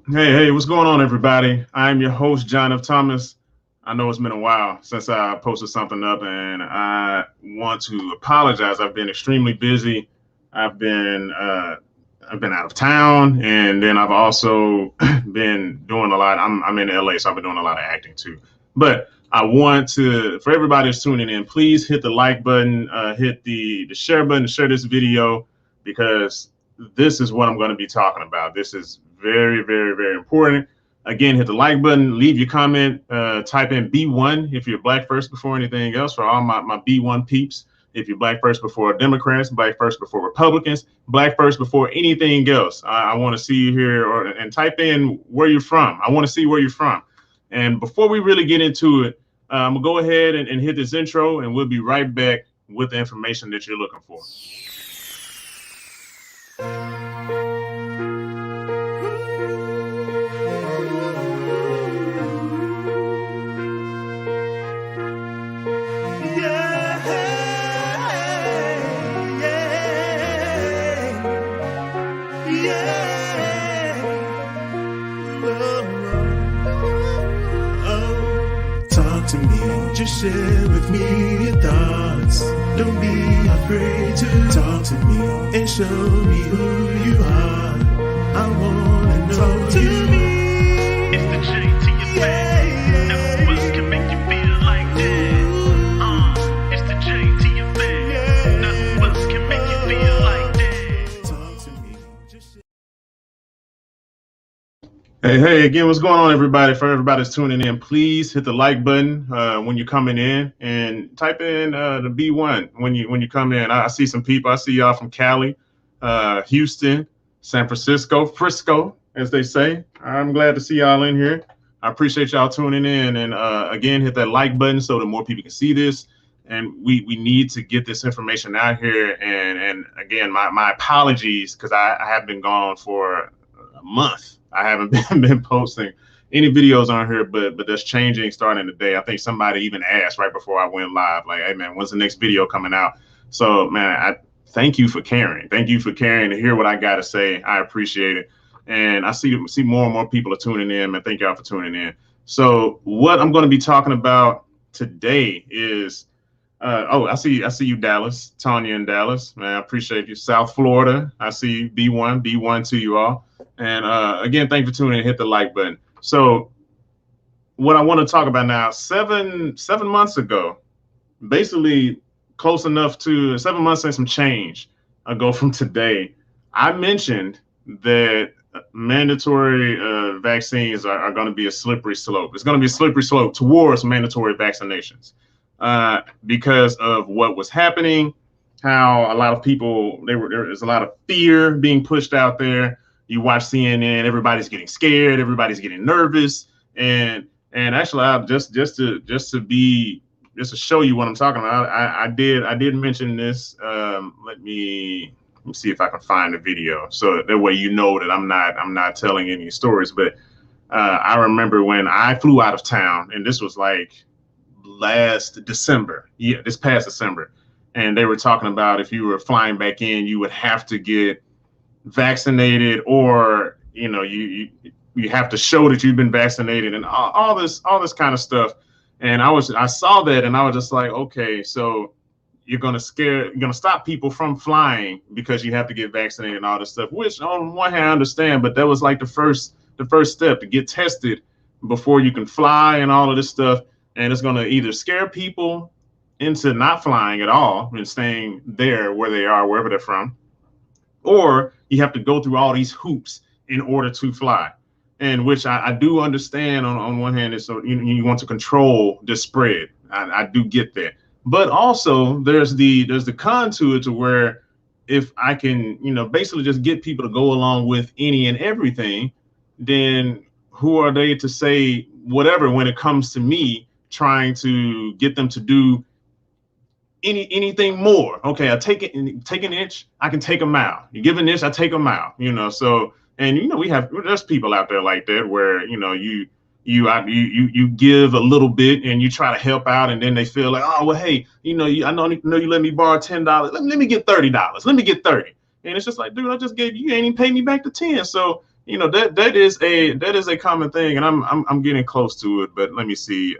Hey, what's going on, everybody? I'm your host, John F. Thomas. I know it's been a while since I posted something up, and I want to apologize. I've been extremely busy. I've been uh, I've been out of town, and then I've also been doing a lot. I'm in LA, so I've been doing a lot of acting too. But I want to, for everybody that's tuning in, please hit the like button, hit the share button to share this video because this is what I'm going to be talking about. This is very, very, very important. Again, hit the like button, leave your comment, type in B1 if you're black first before anything else for all my B1 peeps. If you're black first before Democrats, black first before Republicans, black first before anything else. I want to see you here and type in where you're from. I want to see where you're from. And before we really get into it, I'm going to go ahead and hit this intro and we'll be right back with the information that you're looking for. Talk to me, just share with me your thoughts. Don't be afraid to talk to me and show me who you are. I wanna know. Talk to me. It's the J to your bag. Now who else can make you feel like that? It's the J to your bag. Now who else can make you feel like that? Talk to me, just share. Hey, again, what's going on, everybody? For everybody that's tuning in, please hit the like button when you're coming in and type in the B1 when you come in. I see some people. I see y'all from Cali, Houston, San Francisco, Frisco, as they say. I'm glad to see y'all in here. I appreciate y'all tuning in. And again, hit that like button so that more people can see this. And we need to get this information out here. And again, my apologies because I have been gone for a month. I haven't been posting any videos on here, but that's changing starting today. I think somebody even asked right before I went live, like, "Hey man, when's the next video coming out?" So man, I thank you for caring. Thank you for caring to hear what I got to say. I appreciate it, and I see more and more people are tuning in. Man, thank y'all for tuning in. So what I'm going to be talking about today is. I see you, Dallas, Tanya in Dallas, man. I appreciate you. South Florida, I see you, B1 to you all. And again, thank you for tuning in. Hit the like button. So, what I want to talk about now, 7 months ago, basically close enough to 7 months and some change ago from today, I mentioned that mandatory vaccines are going to be a slippery slope. It's going to be a slippery slope towards mandatory vaccinations because of what was happening, how a lot of people, there's a lot of fear being pushed out there. You watch CNN, everybody's getting scared, everybody's getting nervous, and actually, just to show you what I'm talking about, I did mention this. Let me see if I can find the video, so that way you know that I'm not telling any stories. But I remember when I flew out of town, and this was like last December, this past December, and they were talking about if you were flying back in, you would have to get vaccinated, or you have to show that you've been vaccinated, and all this kind of stuff. And I saw that, and I was just like, okay, so you're gonna stop people from flying because you have to get vaccinated and all this stuff. Which on one hand I understand, but that was like the first step to get tested before you can fly and all of this stuff. And it's gonna either scare people into not flying at all and staying there where they are, wherever they're from, or you have to go through all these hoops in order to fly. And which I do understand on one hand is so you want to control the spread. I do get that. But also there's the con to it, to where if I can, basically just get people to go along with any and everything, then who are they to say whatever when it comes to me trying to get them to do anything more? Okay, I take an inch, I can take a mile. You give an inch, I take a mile. So, and there's people out there like that where you give a little bit and you try to help out, and then they feel like, oh well, hey, I know you let me borrow $10. Let me get $30. Let me get 30. And it's just like, dude, I just gave you, ain't even paid me back the 10. So that is a common thing, and I'm getting close to it. But let me see.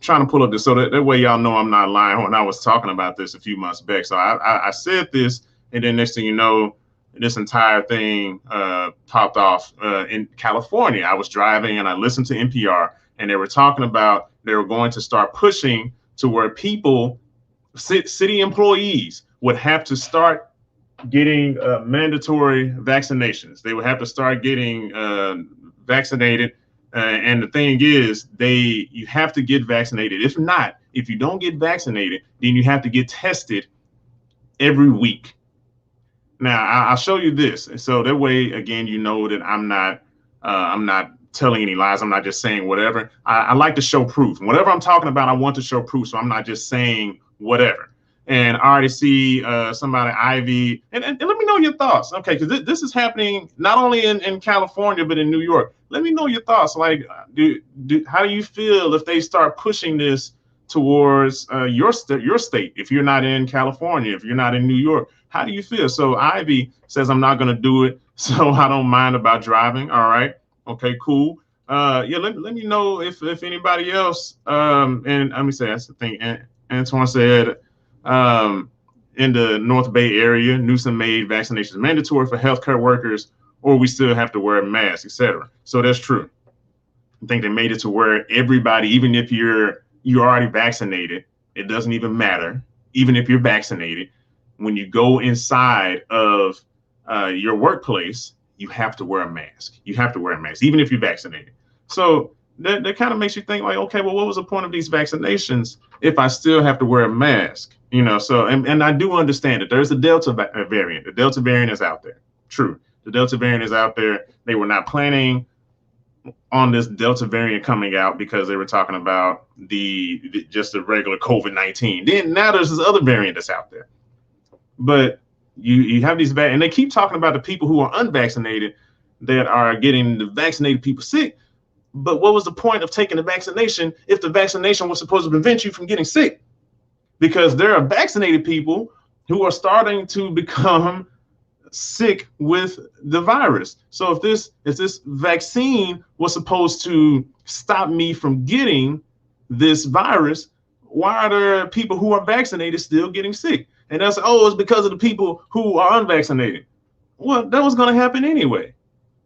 Trying to pull up this so that way y'all know I'm not lying when I was talking about this a few months back. So I said this, and then next thing you know, this entire thing popped off in California. I was driving and I listened to NPR, and they were talking about they were going to start pushing to where people, city employees, would have to start getting mandatory vaccinations. They would have to start getting vaccinated. And the thing is, you have to get vaccinated. If not, if you don't get vaccinated, then you have to get tested every week. Now, I'll show you this, so that way, again, you know that I'm not telling any lies. I'm not just saying whatever. I like to show proof. And whatever I'm talking about, I want to show proof. So I'm not just saying whatever. And I already see somebody, Ivy, and let me know your thoughts. Okay, because this is happening not only in California, but in New York. Let me know your thoughts. Like, how do you feel if they start pushing this towards your state? If you're not in California, if you're not in New York, how do you feel? So Ivy says, I'm not going to do it, so I don't mind about driving. All right. Okay, cool. Yeah, let me know if anybody else. And let me say, that's the thing. Antoine said, in the North Bay area, Newsom made vaccinations mandatory for healthcare workers, or we still have to wear masks, etc. So that's true. I think they made it to where everybody, even if you're already vaccinated, it doesn't even matter. Even if you're vaccinated, when you go inside of your workplace, you have to wear a mask. You have to wear a mask, even if you're vaccinated. So that kind of makes you think like, okay, well, what was the point of these vaccinations if I still have to wear a mask? So, and I do understand that there's a Delta variant. The Delta variant is out there. True. The Delta variant is out there. They were not planning on this Delta variant coming out because they were talking about just the regular COVID-19. Then now there's this other variant that's out there. But you have these and they keep talking about the people who are unvaccinated that are getting the vaccinated people sick. But what was the point of taking the vaccination if the vaccination was supposed to prevent you from getting sick? Because there are vaccinated people who are starting to become sick with the virus. So if this vaccine was supposed to stop me from getting this virus, why are there people who are vaccinated still getting sick? And that's, it's because of the people who are unvaccinated. Well, that was going to happen anyway.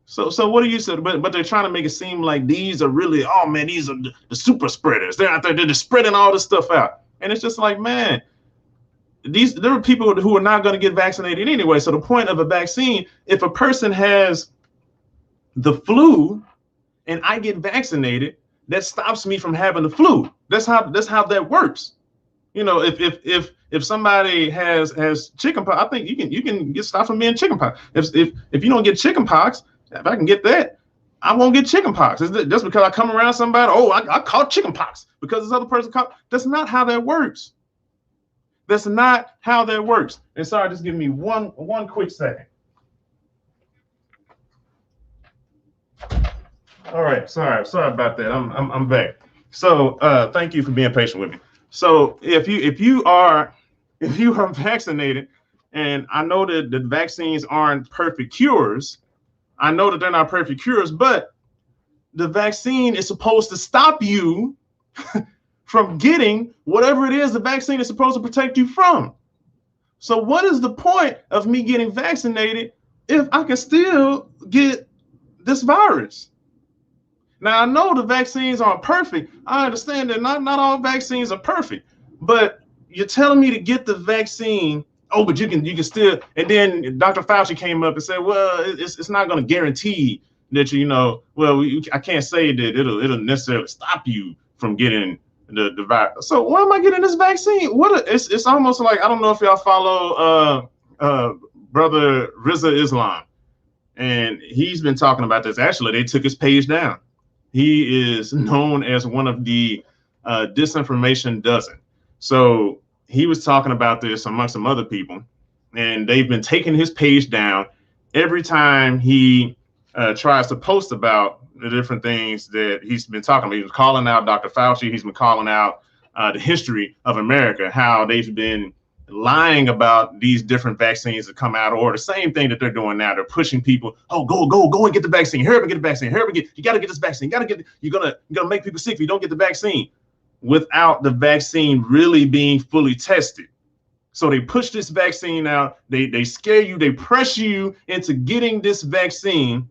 So what do you say? But they're trying to make it seem like these are really, oh man, these are the super spreaders. They're out there, they're just spreading all this stuff out. And it's just like, man, there are people who are not going to get vaccinated anyway. So the point of a vaccine, if a person has the flu and I get vaccinated, that stops me from having the flu. That's how that works. If somebody has chickenpox, I think you can get stopped from being chickenpox. If you don't get chickenpox, if I can get that, I won't get chickenpox. Just because I come around somebody, I caught chickenpox because this other person caught. That's not how that works. That's not how that works. And sorry, just give me one quick second. All right, sorry about that. I'm back. So thank you for being patient with me. So if you are vaccinated, and I know that the vaccines aren't perfect cures. I know that they're not perfect cures, but the vaccine is supposed to stop you from getting whatever it is the vaccine is supposed to protect you from. So what is the point of me getting vaccinated if I can still get this virus? Now, I know the vaccines aren't perfect. I understand that not all vaccines are perfect, but you're telling me to get the vaccine. Oh, but you can still. And then Dr. Fauci came up and said, well, it's not going to guarantee that, I can't say that it'll necessarily stop you from getting the virus. So why am I getting this vaccine? It's almost like, I don't know if y'all follow Brother Rizza Islam, and he's been talking about this. Actually, they took his page down. He is known as one of the disinformation dozen. So he was talking about this amongst some other people, and they've been taking his page down every time he tries to post about the different things that he's been talking about. He was calling out Dr. Fauci. He's been calling out the history of America, how they've been lying about these different vaccines that come out, or the same thing that they're doing now. They're pushing people, oh, go and get the vaccine. Hurry up and get the vaccine. Hurry up and you got to get this vaccine. You're gonna make people sick if you don't get the vaccine, without the vaccine really being fully tested. So they push this vaccine out. They scare you. They press you into getting this vaccine,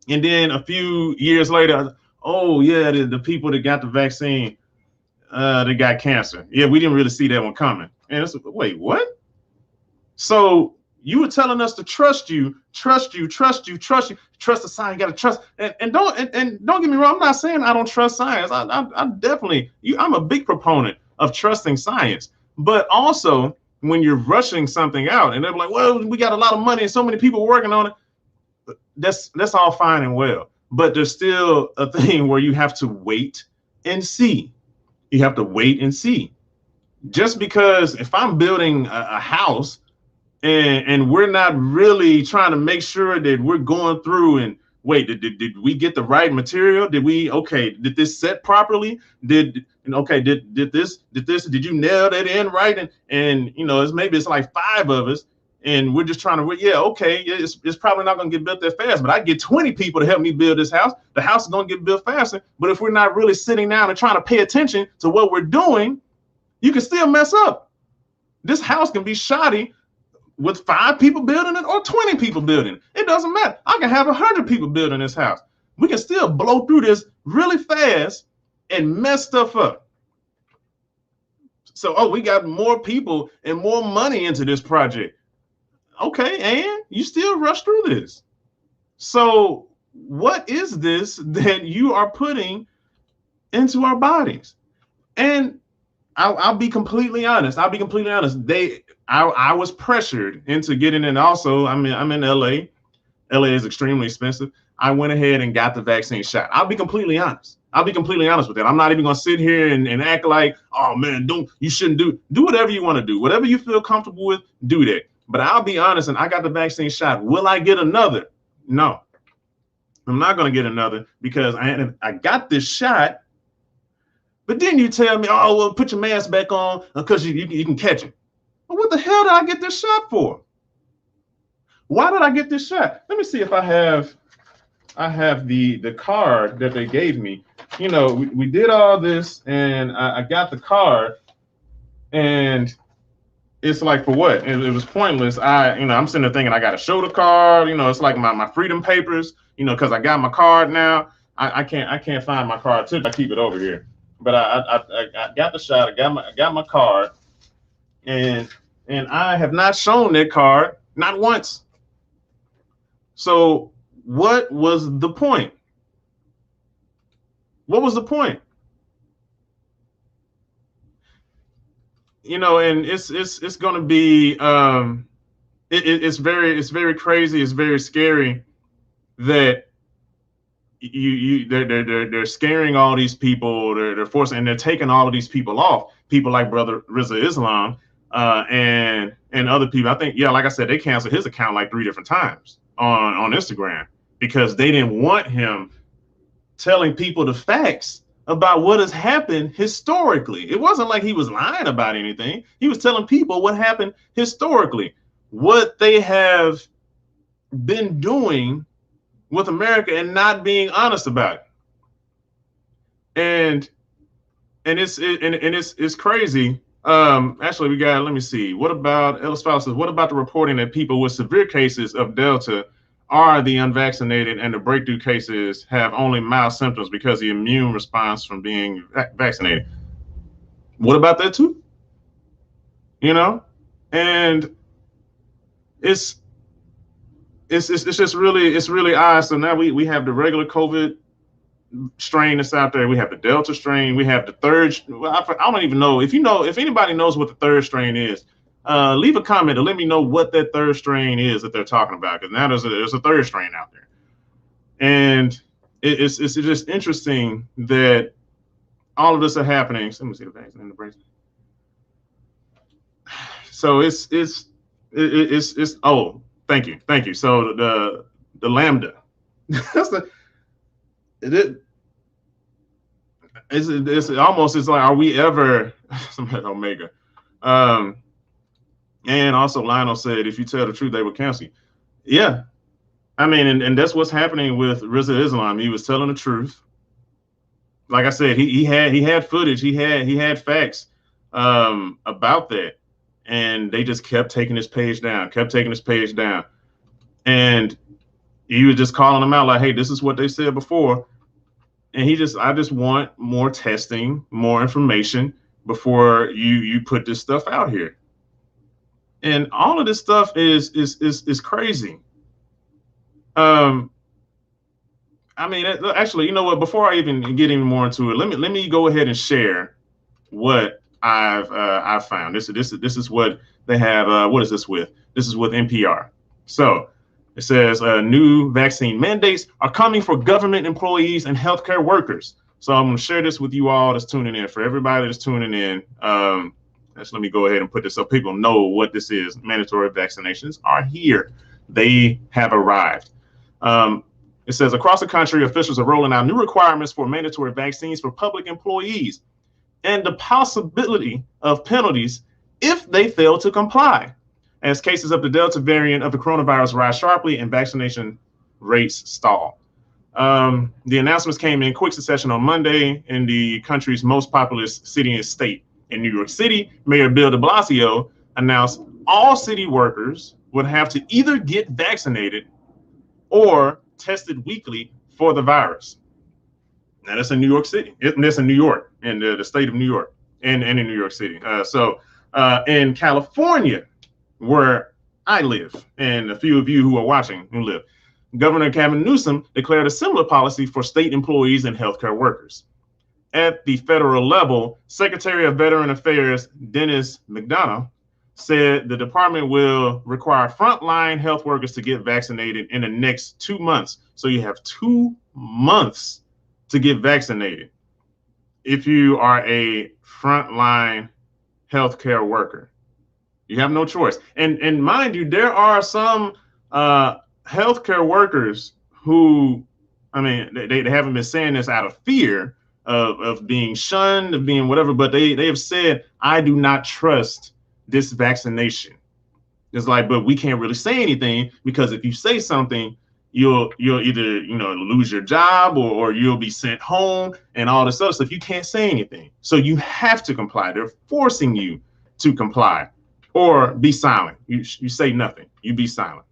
and then a few years later, oh yeah, the people that got the vaccine, they got cancer. Yeah, we didn't really see that one coming. And it's, wait, what? So you were telling us to trust the science. You got to trust. And don't get me wrong. I'm not saying I don't trust science. I definitely, I'm a big proponent of trusting science. But also, when you're rushing something out, and they're like, well, we got a lot of money and so many people working on it. That's all fine and well. But there's still a thing where you have to wait and see. You have to wait and see. Just because if I'm building a house and we're not really trying to make sure that we're going through and wait, did we get the right material? Did this set properly? Did you nail that in right? And maybe it's like 5 of us and we're just trying to, it's probably not going to get built that fast, but I get 20 people to help me build this house. The house is going to get built faster. But if we're not really sitting down and trying to pay attention to what we're doing, you can still mess up. This house can be shoddy with 5 people building it or 20 people building it. It doesn't matter. I can have 100 people building this house. We can still blow through this really fast and mess stuff up. So, we got more people and more money into this project. Okay, and you still rush through this. So what is this that you are putting into our bodies? And I'll be completely honest. I was pressured into getting in. Also, I'm in LA. LA is extremely expensive. I went ahead and got the vaccine shot. I'll be completely honest. With that. I'm not even going to sit here and act like, oh man, you shouldn't do whatever you want to do. Whatever you feel comfortable with, do that. But I'll be honest, and I got the vaccine shot. Will I get another? No, I'm not going to get another because I got this shot. But then you tell me, oh, well, put your mask back on because you can catch it. Well, what the hell did I get this shot for? Why did I get this shot? Let me see if I have the card that they gave me. We did all this and I got the card, and it's like, for what? It was pointless. I'm sitting there thinking I got to show the card. It's like my freedom papers, because I got my card now. I can't find my card too. I keep it over here. But I got the shot. I got my card, and I have not shown that card, not once. So what was the point? What was the point? And it's going to be it's very crazy. It's very scary that they're scaring all these people. They're forcing, and they're taking all of these people off. People like Brother Rizza Islam and other people. I think, like I said, they canceled his account like 3 different times on Instagram because they didn't want him telling people the facts about what has happened historically. It wasn't like he was lying about anything. He was telling people what happened historically, what they have been doing with America and not being honest about it. And it's crazy. Actually, we got, let me see. What about Ellis Fowler says, what about the reporting that people with severe cases of Delta are the unvaccinated and the breakthrough cases have only mild symptoms because the immune response from being vaccinated? What about that too? And it's just really odd. So now we have the regular COVID strain that's out there. We have the Delta strain. We have the third. Well, I don't even know if anybody knows what the third strain is. Leave a comment and let me know what that third strain is that they're talking about. Because now there's a third strain out there, and it's just interesting that all of this are happening. So let me see the vaccine in the brain. So it's oh, thank you. So the Lambda, that's it's almost, it's like, are we ever somebody Omega? And also Lionel said, if you tell the truth, they will cancel you. Yeah. I mean, and that's what's happening with Rizza Islam. He was telling the truth. Like I said, he had footage, he had facts about that, and they just kept taking his page down, and he was just calling them out like, hey, this is what they said before, and I just want more testing, more information before you put this stuff out here, and all of this stuff is crazy. I mean, actually, you know what? Before I even get any more into it, let me go ahead and share what I've found. This is what they have. What is this with? This is with NPR. So it says new vaccine mandates are coming for government employees and healthcare workers. So I'm going to share this with you all that's tuning in. For everybody that's tuning in, let me go ahead and put this so people know what this is. Mandatory vaccinations are here. They have arrived. It says across the country, officials are rolling out new requirements for mandatory vaccines for public employees and the possibility of penalties if they fail to comply, as cases of the Delta variant of the coronavirus rise sharply and vaccination rates stall. The announcements came in quick succession on Monday in the country's most populous city and state. In New York City, Mayor Bill de Blasio announced all city workers would have to either get vaccinated or tested weekly for the virus. Now that's in New York City. That's in New York, in the state of New York, and in New York City. So in California, where I live, and a few of you who are watching who live, Governor Gavin Newsom declared a similar policy for state employees and healthcare workers. At the federal level, Secretary of Veteran Affairs Dennis McDonough said the department will require frontline health workers to get vaccinated in the next 2 months. So you have 2 months to get vaccinated if you are a frontline healthcare worker. You have no choice. And mind you, there are some healthcare workers who, I mean, they haven't been saying this out of fear of being shunned, of being whatever, but they have said, I do not trust this vaccination. It's like, but we can't really say anything, because if you say something, you'll either, you know, lose your job or you'll be sent home and all this other stuff. You can't say anything. So you have to comply. They're forcing you to comply or be silent. You say nothing. You be silent.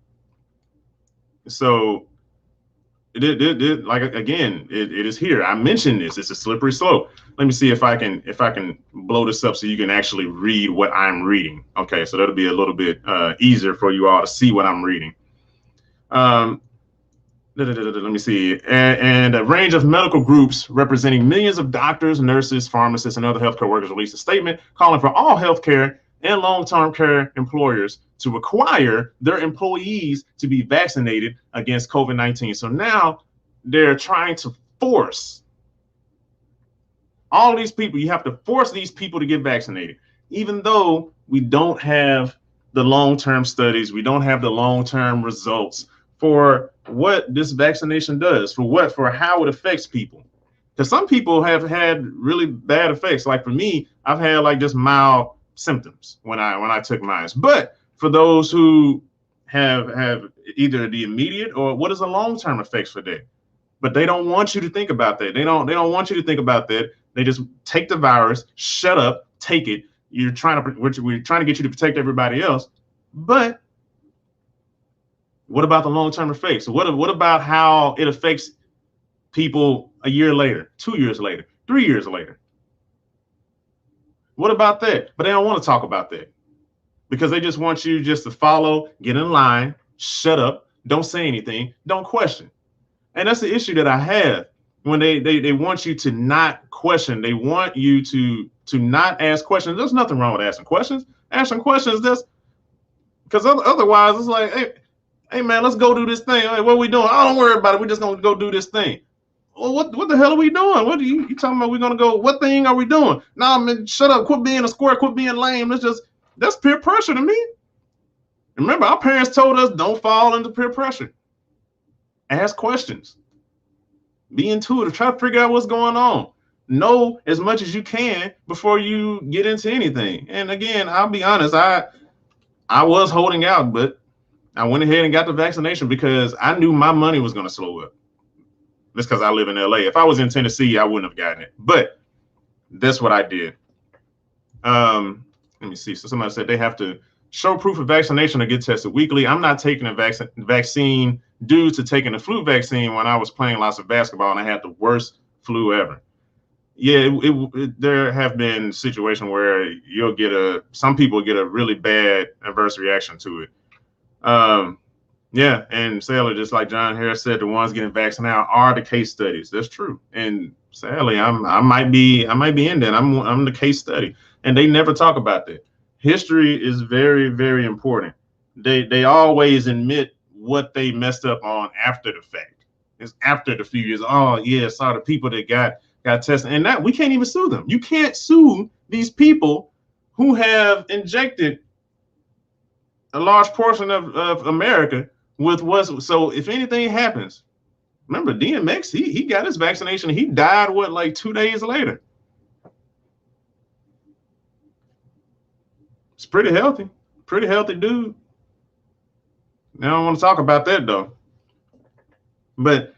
So like, again, it is here. I mentioned this. It's a slippery slope. Let me see if I can blow this up so you can actually read what I'm reading. Okay, so that'll be a little bit easier for you all to see what I'm reading. Let me see. And a range of medical groups representing millions of doctors, nurses, pharmacists, and other healthcare workers released a statement calling for all healthcare and long-term care employers to require their employees to be vaccinated against COVID-19. So now they're trying to force all these people. You have to force these people to get vaccinated, even though we don't have the long-term studies. We don't have the long-term results for what this vaccination does, for how it affects people. Because some people have had really bad effects. Like for me, I've had like just mild symptoms when I took mine. But for those who have either the immediate or what is the long-term effects for that, but they don't want you to think about that. They don't want you to think about that. They just take the virus, shut up, take it. We're trying to get you to protect everybody else. But what about the long-term effects? What about how it affects people a year later, 2 years later, 3 years later? What about that? But they don't want to talk about that because they just want you just to follow, get in line, shut up, don't say anything, don't question. And that's the issue that I have when they want you to not question. They want you to not ask questions. There's nothing wrong with asking questions. Asking questions, that's because otherwise it's like, hey man, let's go do this thing. Hey, what are we doing? Oh, don't worry about it. We're just gonna go do this thing. Well, what the hell are we doing? What are you talking about? We're gonna go. What thing are we doing? No, man, shut up. Quit being a square. Quit being lame. That's peer pressure to me. Remember, our parents told us don't fall into peer pressure. Ask questions. Be intuitive. Try to figure out what's going on. Know as much as you can before you get into anything. And again, I'll be honest. I was holding out, but I went ahead and got the vaccination because I knew my money was going to slow up. Just because I live in LA. If I was in Tennessee, I wouldn't have gotten it. But that's what I did. Let me see. So somebody said they have to show proof of vaccination or get tested weekly. I'm not taking a vaccine due to taking a flu vaccine when I was playing lots of basketball and I had the worst flu ever. Yeah, there have been situations where some people get a really bad adverse reaction to it. Yeah, and sadly, just like John Harris said, the ones getting vaccinated are the case studies. That's true. And sadly, I might be in that. I'm the case study, and they never talk about that. History is very, very important. They always admit what they messed up on after the fact. It's after the few years. Oh yeah, saw the people that got tested, and that we can't even sue them. You can't sue these people who have injected a large portion of America with what's. So if anything happens, remember DMX, he got his vaccination. He died like 2 days later. It's pretty healthy dude. I don't want to talk about that though. But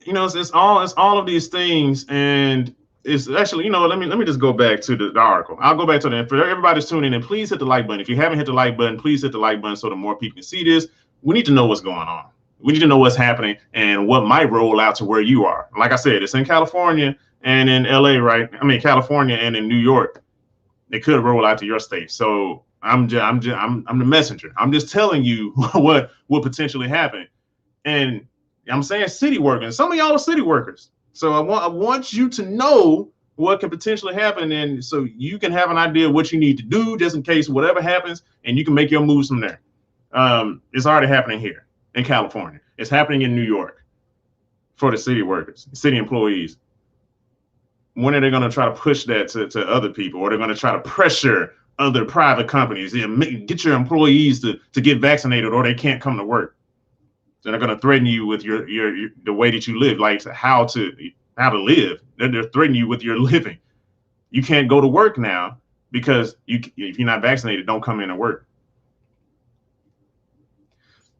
it's all of these things, and it's actually, let me just go back to the article. I'll go back to for everybody's tuning in, please hit the like button. If you haven't hit the like button, please hit the like button so that more people can see this. We need to know what's going on. We need to know what's happening and what might roll out to where you are. Like I said, it's in California and in LA, right? I mean, California and in New York. It could roll out to your state. So I'm the messenger. I'm just telling you what will potentially happen. And I'm saying city workers. Some of y'all are city workers. So I want you to know what can potentially happen, and so you can have an idea of what you need to do just in case whatever happens, and you can make your moves from there. It's already happening here in California. It's happening in New York for the city workers, city employees. When are they going to try to push that to other people, or they're going to try to pressure other private companies? Get your employees to get vaccinated, or they can't come to work. So they're going to threaten you with your the way that you live, like how to live. They're threatening you with your living. You can't go to work now because if you're not vaccinated, don't come in and work.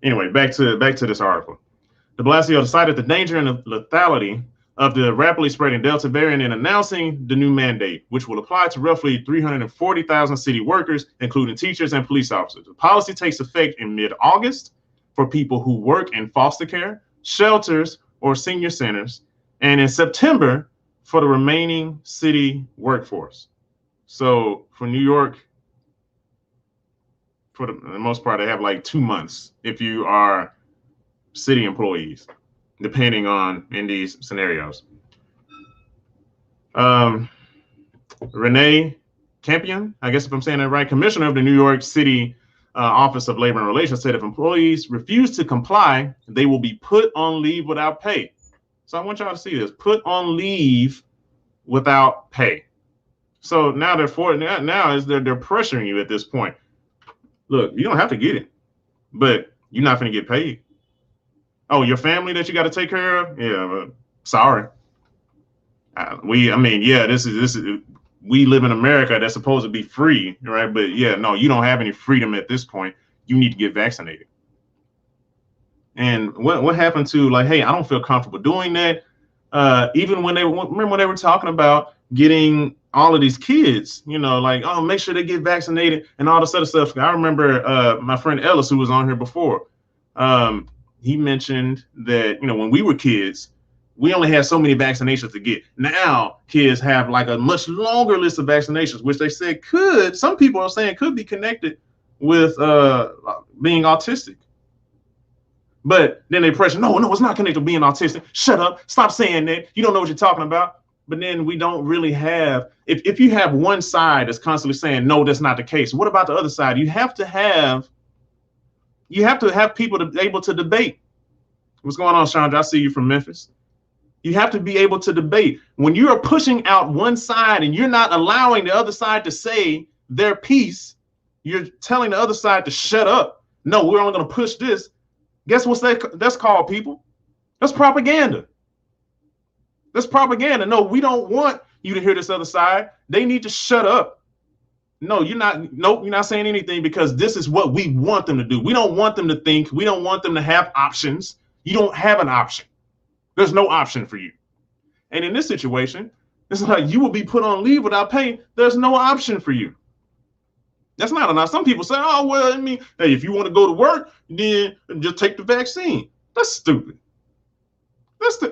Anyway, back to this article. De Blasio cited the danger and the lethality of the rapidly spreading Delta variant in announcing the new mandate, which will apply to roughly 340,000 city workers, including teachers and police officers. The policy takes effect in mid-August for people who work in foster care, shelters, or senior centers, and in September for the remaining city workforce. So for New York, for the most part, they have like 2 months if you are city employees, depending on in these scenarios. Renee Campion, I guess if I'm saying that right, commissioner of the New York City Office of Labor and Relations, said if employees refuse to comply, they will be put on leave without pay. So I want y'all to see this: put on leave without pay. So now they're pressuring you at this point. Look, you don't have to get it, but you're not going to get paid. Oh, your family that you got to take care of? Yeah, sorry. This is we live in America that's supposed to be free, right? But yeah, no, you don't have any freedom at this point. You need to get vaccinated. And what happened to hey, I don't feel comfortable doing that. Even when they were talking about getting all of these kids, oh, make sure they get vaccinated and all this other stuff. I remember my friend Ellis, who was on here before, he mentioned that, when we were kids, we only had so many vaccinations to get. Now kids have like a much longer list of vaccinations, which they said some people are saying could be connected with being autistic. But then they pressure, no, it's not connected to being autistic. Shut up. Stop saying that. You don't know what you're talking about. But then we don't really have, if you have one side that's constantly saying, no, that's not the case. What about the other side? You have to have people to be able to debate. What's going on, Chandra? I see you from Memphis. You have to be able to debate. When you are pushing out one side and you're not allowing the other side to say their piece, you're telling the other side to shut up. No, we're only going to push this. Guess what's that's called, people? That's propaganda. That's propaganda. No, we don't want you to hear this other side. They need to shut up. No, you're not. Nope, you're not saying anything because this is what we want them to do. We don't want them to think. We don't want them to have options. You don't have an option. There's no option for you. And in this situation, it's like you will be put on leave without pay. There's no option for you. That's not enough. Some people say, oh, well, I mean, hey, if you want to go to work, then just take the vaccine. That's stupid.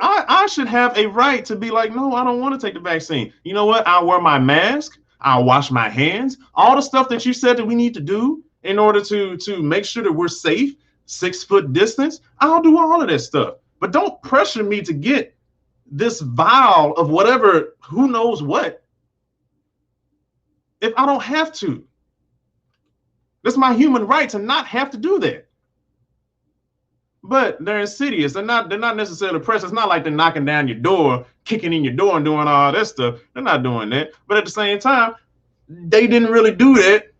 I should have a right to be like, no, I don't want to take the vaccine. You know what? I'll wear my mask. I'll wash my hands. All the stuff that you said that we need to do in order to make sure that we're safe, 6 foot distance. I'll do all of that stuff. But don't pressure me to get this vial of whatever, who knows what, if I don't have to. That's my human right to not have to do that. But they're insidious. They're not necessarily pressed. It's not like they're knocking down your door, kicking in your door and doing all that stuff. They're not doing that. But at the same time, they didn't really do that.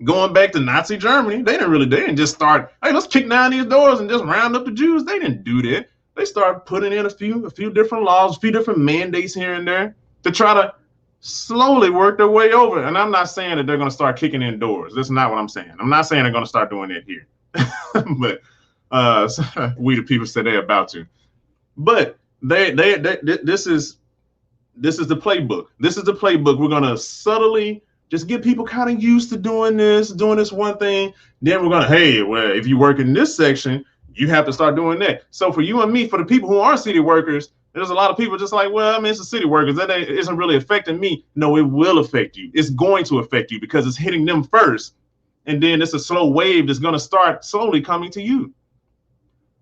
Going back to Nazi Germany, they didn't just start, hey, let's kick down these doors and just round up the Jews. They didn't do that. They started putting in a few different laws, a few different mandates here and there to try to slowly work their way over. And I'm not saying that they're going to start kicking in doors. That's not what I'm saying. I'm not saying they're going to start doing that here. But we the people said they're about to. But this is the playbook. This is the playbook. We're going to subtly just get people kind of used to doing this one thing. Then we're going to, hey, well, if you work in this section, you have to start doing that. So for you and me, for the people who aren't city workers, there's a lot of people just like, well, I mean, it's the city workers. That isn't really affecting me. No, it will affect you. It's going to affect you because it's hitting them first. And then it's a slow wave that's going to start slowly coming to you.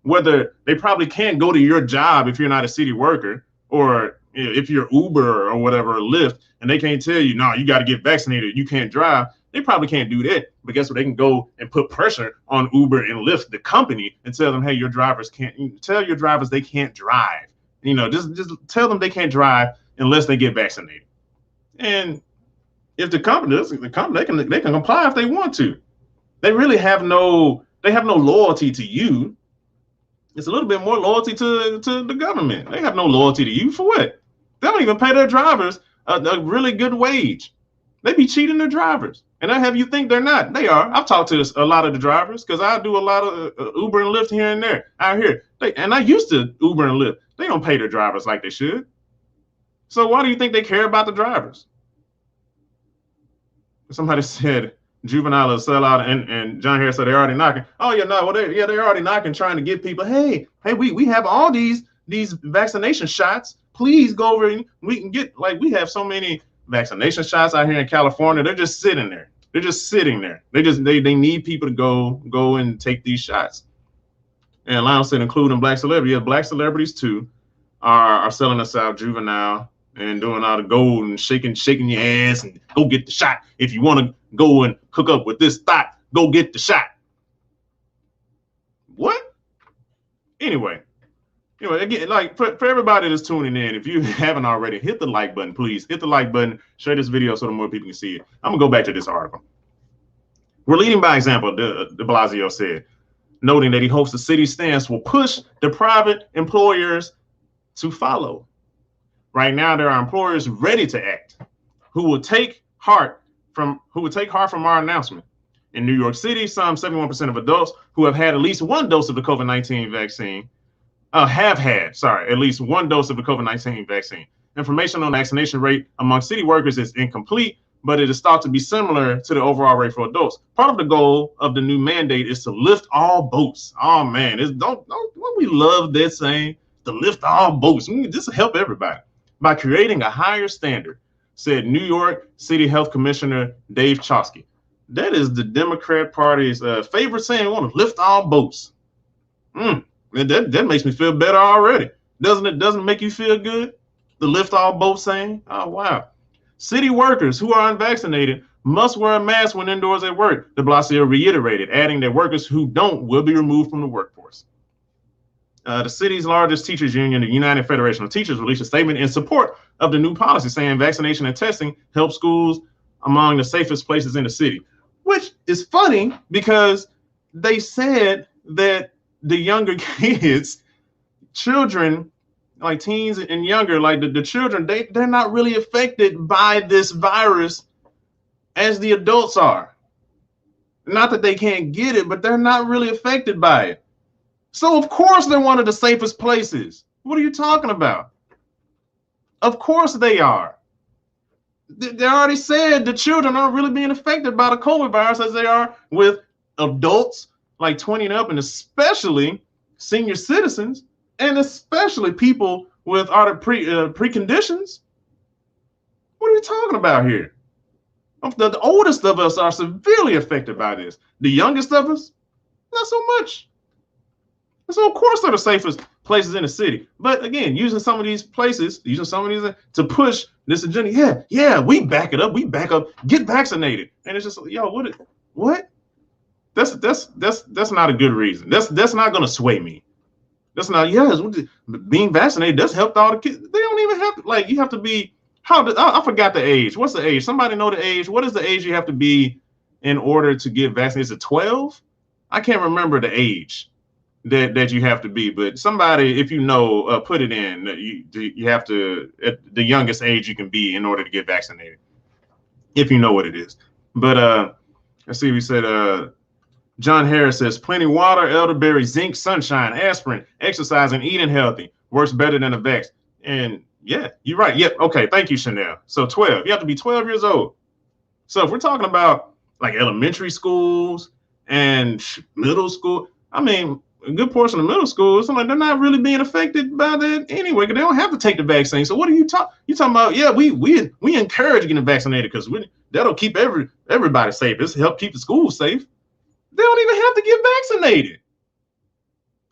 Whether they probably can't go to your job if you're not a city worker, or if you're Uber or whatever, or Lyft, and they can't tell you, no, you got to get vaccinated. You can't drive. They probably can't do that. But guess what? They can go and put pressure on Uber and Lyft, the company, and tell them, hey, your drivers can't. Tell your drivers they can't drive. You know, just tell them they can't drive unless they get vaccinated. And if the company they can comply if they want to. They really have no loyalty to you. It's a little bit more loyalty to the government. They have no loyalty to you for what? They don't even pay their drivers a really good wage. They be cheating their drivers. And I have you think they're not. They are. I've talked to a lot of the drivers because I do a lot of Uber and Lyft here and there out here. And I used to Uber and Lyft. They don't pay their drivers like they should. So why do you think they care about the drivers? Somebody said juvenile is sellout, and John Harris said they're already knocking. Oh yeah, no, well they're already knocking, trying to get people. Hey, we have all these vaccination shots. Please go over and we can get, like, we have so many vaccination shots out here in California. They're just sitting there. They're just sitting there. They need people to go and take these shots. And Lionel said, including black celebrities. Yeah, black celebrities too are selling us out, juvenile, and doing all the gold and shaking your ass and go get the shot. If you want to go and hook up with this thought, go get the shot. What? Anyway, again, like for everybody that's tuning in, if you haven't already, hit the like button, please. Hit the like button, share this video so that more people can see it. I'm gonna go back to this article. We're leading by example, de Blasio said, noting that he hopes the city's stance will push the private employers to follow. Right now, there are employers ready to act who will take heart from our announcement. In New York City, some 71% of adults who have had at least one dose of the COVID-19 vaccine have had at least one dose of the COVID-19 vaccine. Information on the vaccination rate among city workers is incomplete, but it is thought to be similar to the overall rate for adults. Part of the goal of the new mandate is to lift all boats. Oh man, don't we love that saying, to lift all boats? This will help everybody by creating a higher standard, said New York City Health Commissioner Dave Chosky. That is the Democrat Party's favorite saying. We want to lift all boats. That makes me feel better already. Doesn't it? Doesn't make you feel good? The lift all boats saying? Oh, wow. City workers who are unvaccinated must wear a mask when indoors at work, de Blasio reiterated, adding that workers who don't will be removed from the workforce. The city's largest teachers union, the United Federation of Teachers, released a statement in support of the new policy, saying vaccination and testing help schools among the safest places in the city, which is funny because they said that the younger kids, children, like teens and younger, like the children, they're not really affected by this virus as the adults are. Not that they can't get it, but they're not really affected by it. So of course they're one of the safest places. What are you talking about? Of course they are. They already said the children aren't really being affected by the COVID virus as they are with adults like 20 and up, and especially senior citizens, and especially people with other preconditions. What are we talking about here? The oldest of us are severely affected by this. The youngest of us, not so much. So of course they're the safest places in the city. But again, using some of these places, to push this agenda. Yeah, we back it up. We back up. Get vaccinated. And it's just, yo, what? That's not a good reason. That's not gonna sway me. That's not. Yes, being vaccinated does help all the kids. They don't even have to. Like, you have to be. I forgot the age. What's the age? Somebody know the age? What is the age you have to be in order to get vaccinated? Is it 12? I can't remember the age that you have to be, but somebody, if you know, put it in. You have to, at the youngest age you can be in order to get vaccinated, if you know what it is. But let's see. We said John Harris says plenty water, elderberry, zinc, sunshine, aspirin, exercising, eating healthy works better than a vax. And yeah, you're right. Yep. Okay. Thank you, Chanel. So 12. You have to be 12 years old. So if we're talking about like elementary schools and middle school, I mean, a good portion of middle schools, they're not really being affected by that anyway, because they don't have to take the vaccine. So what are you talking? You talking about? Yeah, we encourage getting vaccinated because that'll keep everybody safe. It's help keep the schools safe. They don't even have to get vaccinated.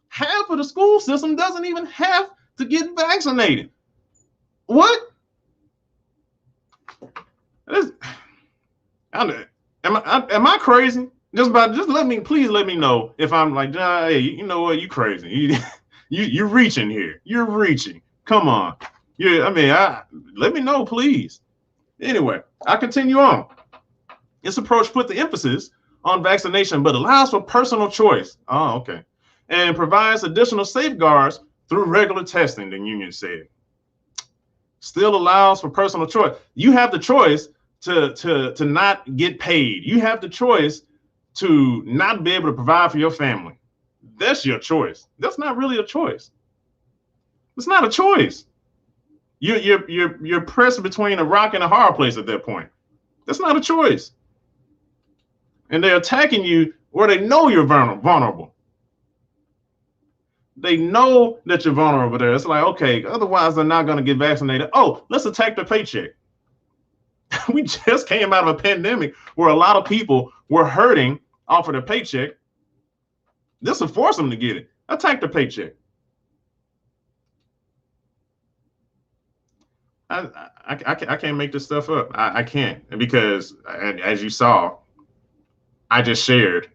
Half of the school system doesn't even have to get vaccinated. What? Am I crazy? Just please let me know if I'm like, hey, you know what, you crazy. You're reaching here. You're reaching. Come on. Let me know, please. Anyway, I continue on. This approach put the emphasis on vaccination, but allows for personal choice. Oh, okay. And provides additional safeguards through regular testing, the union said. Still allows for personal choice. You have the choice to not get paid. You have the choice to not be able to provide for your family. That's your choice. That's not really a choice. It's not a choice. You're pressed between a rock and a hard place at that point. That's not a choice. And they're attacking you where they know you're vulnerable. They know that you're vulnerable there. It's like, okay, otherwise they're not going to get vaccinated. Oh, let's attack the paycheck. We just came out of a pandemic where a lot of people were hurting off of their paycheck. This will force them to get it. Attack the paycheck. I can't make this stuff up. I can't, because as you saw, I just shared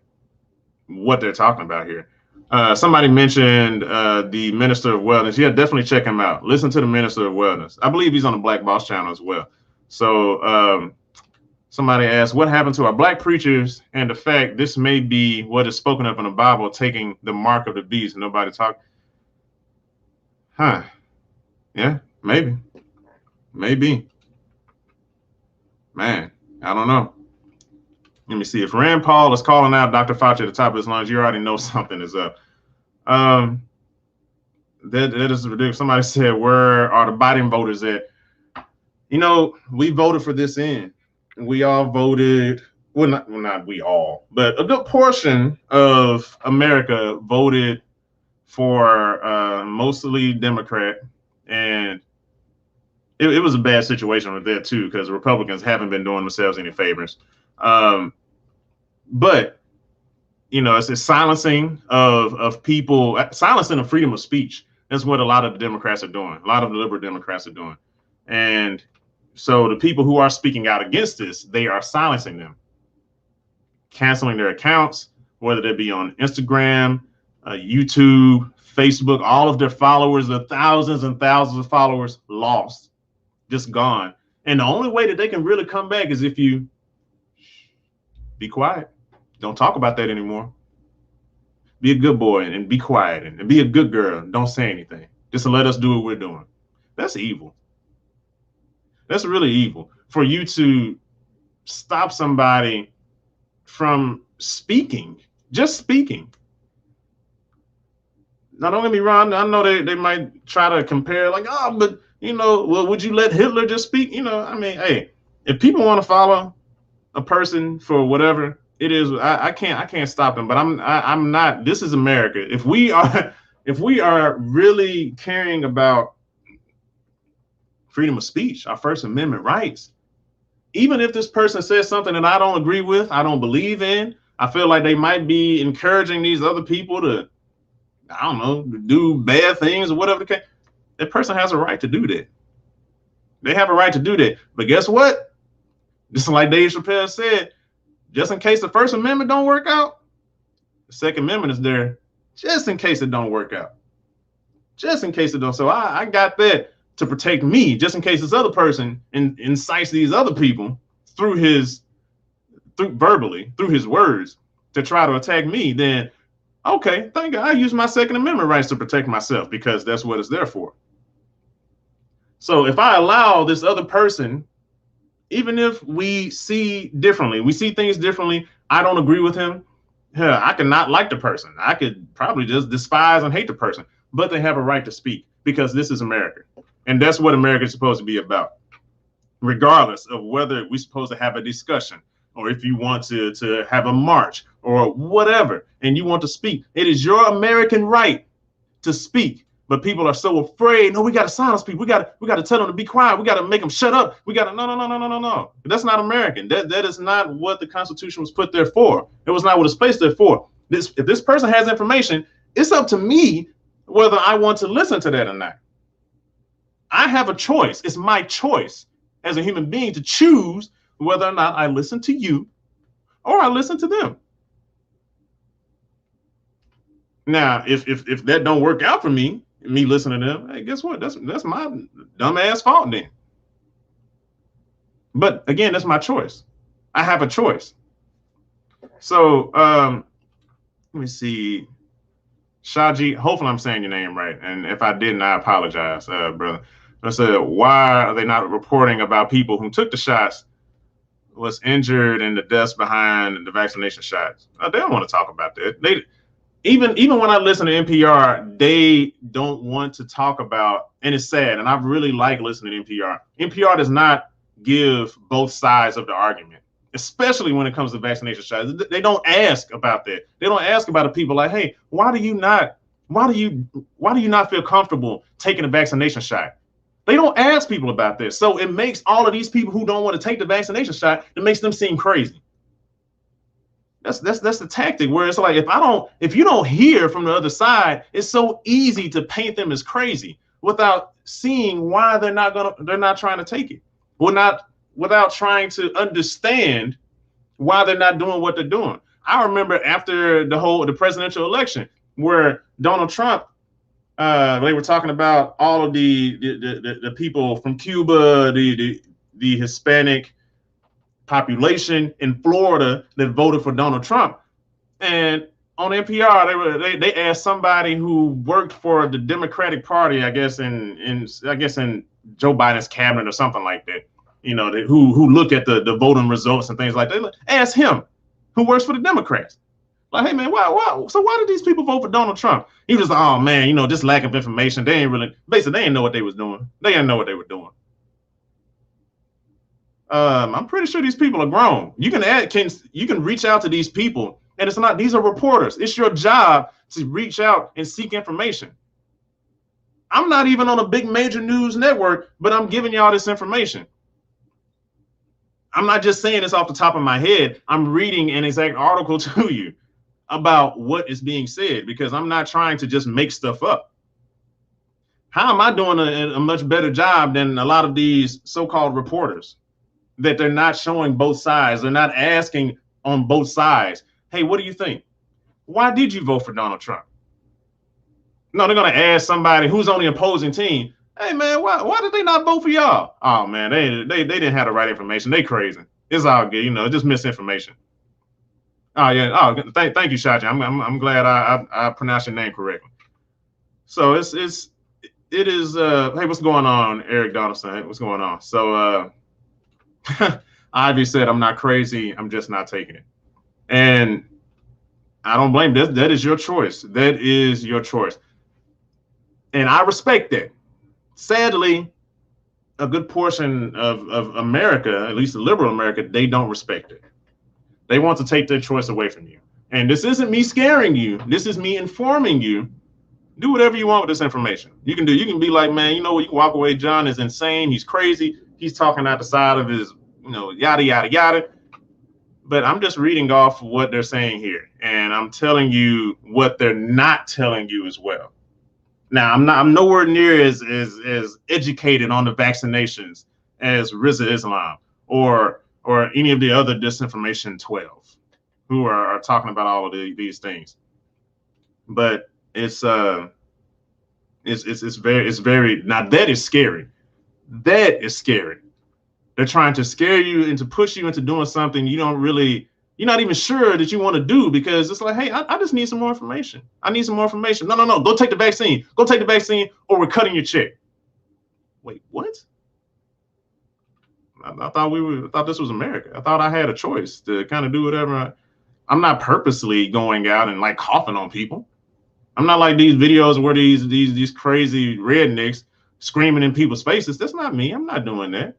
what they're talking about here. Somebody mentioned the Minister of Wellness. Yeah, definitely check him out. Listen to the Minister of Wellness. I believe he's on the Black Boss channel as well. So somebody asked, what happened to our black preachers and the fact this may be what is spoken of in the Bible, taking the mark of the beast? Nobody talk. Huh. Yeah, maybe. Maybe. Man, I don't know. Let me see. If Rand Paul is calling out Dr. Fauci at the top of his lungs, you already know something is up. That is ridiculous. Somebody said, where are the Biden voters at? You know, we voted for this in. We all voted. Well, not we all, but a good portion of America voted for mostly Democrat. And it was a bad situation with that, too, because Republicans haven't been doing themselves any favors. But, you know, it's a silencing of people, silencing the freedom of speech. That's what a lot of the Democrats are doing. A lot of the liberal Democrats are doing. And so the people who are speaking out against this, they are silencing them, canceling their accounts, whether they be on Instagram, YouTube, Facebook. All of their followers, the thousands and thousands of followers, lost, just gone. And the only way that they can really come back is if you be quiet. Don't talk about that anymore. Be a good boy and be quiet, and be a good girl. Don't say anything. Just to let us do what we're doing. That's evil. That's really evil. For you to stop somebody from speaking, just speaking. Now, don't get me wrong. I know they might try to compare, like, oh, but well, would you let Hitler just speak? I mean, hey, if people want to follow a person for whatever it is, I can't stop them. But I'm not. This is America. If we are really caring about freedom of speech, our First Amendment rights, even if this person says something that I don't agree with, I don't believe in, I feel like they might be encouraging these other people to, I don't know, do bad things or whatever the case. That person has a right to do that. They have a right to do that. But guess what? Just like Dave Chappelle said, just in case the First Amendment don't work out, the Second Amendment is there just in case it don't work out. Just in case it don't. So I got that to protect me, just in case this other person incites these other people through verbally, through his words, to try to attack me. Then, okay, thank God I use my Second Amendment rights to protect myself, because that's what it's there for. So if I allow this other person, even if we see differently, we see things differently, I don't agree with him, I could not like the person. I could probably just despise and hate the person, but they have a right to speak, because this is America. And that's what America is supposed to be about, regardless of whether we're supposed to have a discussion, or if you want to have a march or whatever, and you want to speak. It is your American right to speak. But people are so afraid. No, we got to silence people. We got to tell them to be quiet. We got to make them shut up. We got to no. That's not American. That is not what the Constitution was put there for. It was not what it's placed there for. If this person has information, it's up to me whether I want to listen to that or not. I have a choice. It's my choice as a human being to choose whether or not I listen to you or I listen to them. Now, if that don't work out for me listening to them, hey, guess what? That's my dumbass fault then. But again, that's my choice. I have a choice. So let me see. Shaji, hopefully I'm saying your name right. And if I didn't, I apologize, brother. I said, why are they not reporting about people who took the shots, was injured, and the deaths behind the vaccination shots? They don't want to talk about that. Even when I listen to NPR, they don't want to talk about, and it's sad, and I really like listening to NPR. NPR does not give both sides of the argument, especially when it comes to vaccination shots. They don't ask about that. They don't ask about the people like, hey, why do you not feel comfortable taking a vaccination shot? They don't ask people about this. So it makes all of these people who don't want to take the vaccination shot, it makes them seem crazy. That's the tactic, where it's like, if you don't hear from the other side, it's so easy to paint them as crazy without seeing why they're not trying to take it. Without trying to understand why they're not doing what they're doing. I remember after the presidential election, where Donald Trump, they were talking about all of the people from Cuba, the Hispanic population in Florida that voted for Donald Trump. And on NPR, they asked somebody who worked for the Democratic Party, I guess in Joe Biden's cabinet or something like that, who looked at the voting results and things like that. Ask him, who works for the Democrats. Like, hey man, why? So why did these people vote for Donald Trump? He was like, oh man, just lack of information. They didn't know what they was doing. They didn't know what they were doing. I'm pretty sure these people are grown. You can reach out to these people, and these are reporters. It's your job to reach out and seek information. I'm not even on a big major news network, but I'm giving y'all this information. I'm not just saying this off the top of my head. I'm reading an exact article to you about what is being said, because I'm not trying to just make stuff up. How am I doing a much better job than a lot of these so-called reporters? That they're not showing both sides. They're not asking on both sides. Hey, what do you think? Why did you vote for Donald Trump? No, they're going to ask somebody who's on the opposing team. Hey, man, why did they not vote for y'all? Oh, man, they didn't have the right information. They crazy. It's all good. Just misinformation. Oh, yeah. Oh, thank you, Shaji. I'm glad I pronounced your name correctly. So it is. Hey, what's going on, Eric Donaldson? Hey, what's going on? So, Ivy said, I'm not crazy. I'm just not taking it. And I don't blame that. That is your choice. That is your choice. And I respect that. Sadly, a good portion of America, at least the liberal America, they don't respect it. They want to take their choice away from you. And this isn't me scaring you. This is me informing you. Do whatever you want with this information. You can be like, man, you know what? You can walk away. John is insane. He's crazy. He's talking out the side of his, yada, yada, yada. But I'm just reading off what they're saying here. And I'm telling you what they're not telling you as well. Now, I'm nowhere near as educated on the vaccinations as Rizza Islam or any of the other disinformation 12 who are talking about all of these things. But it's very now that is scary. That is scary. They're trying to scare you and to push you into doing something you're not even sure that you want to do, because it's like, hey, I just need some more information. I need some more information. No. Go take the vaccine. Go take the vaccine or we're cutting your check. Wait, what? I thought this was America. I thought I had a choice to kind of do whatever. I'm not purposely going out and like coughing on people. I'm not like these videos where these crazy rednecks screaming in people's faces. That's not me. I'm not doing that.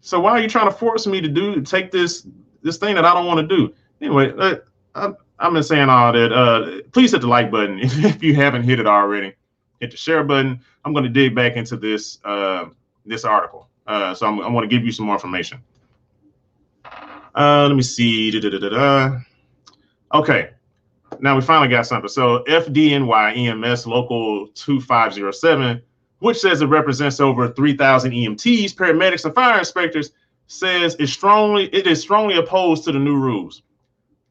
So why are you trying to force me to take this thing that I don't want to do? Anyway, I've been saying all that. Please hit the like button if you haven't hit it already. Hit the share button. I'm going to dig back into this article. So I'm going to give you some more information. Let me see. Okay. Now we finally got something. So FDNY EMS Local 2507, which says it represents over 3,000 EMTs, paramedics, and fire inspectors, says it is strongly opposed to the new rules.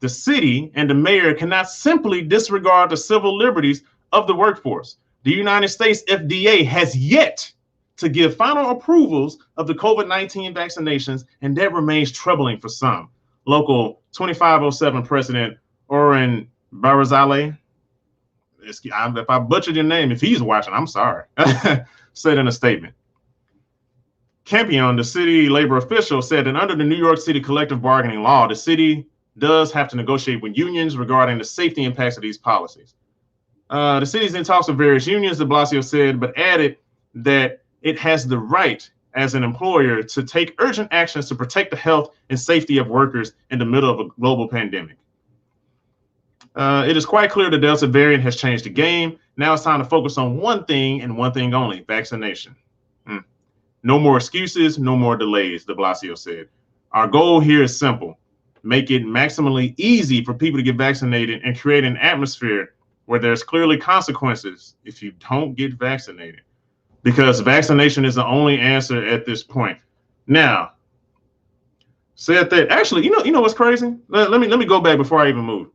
The city and the mayor cannot simply disregard the civil liberties of the workforce. The United States FDA has yet to give final approvals of the COVID-19 vaccinations, and that remains troubling for some. Local 2507 President Oren Barazale, if I butchered your name, if he's watching, I'm sorry, said in a statement. Campion, the city labor official, said that under the New York City collective bargaining law, the city does have to negotiate with unions regarding the safety impacts of these policies. The city's in talks with various unions, de Blasio said, but added that it has the right as an employer to take urgent actions to protect the health and safety of workers in the middle of a global pandemic. It is quite clear the Delta variant has changed the game. Now it's time to focus on one thing and one thing only: vaccination. No more excuses, no more delays, de Blasio said. Our goal here is simple: make it maximally easy for people to get vaccinated and create an atmosphere where there's clearly consequences if you don't get vaccinated, because vaccination is the only answer at this point. Now, said that actually, you know what's crazy? Let me go back before I even move.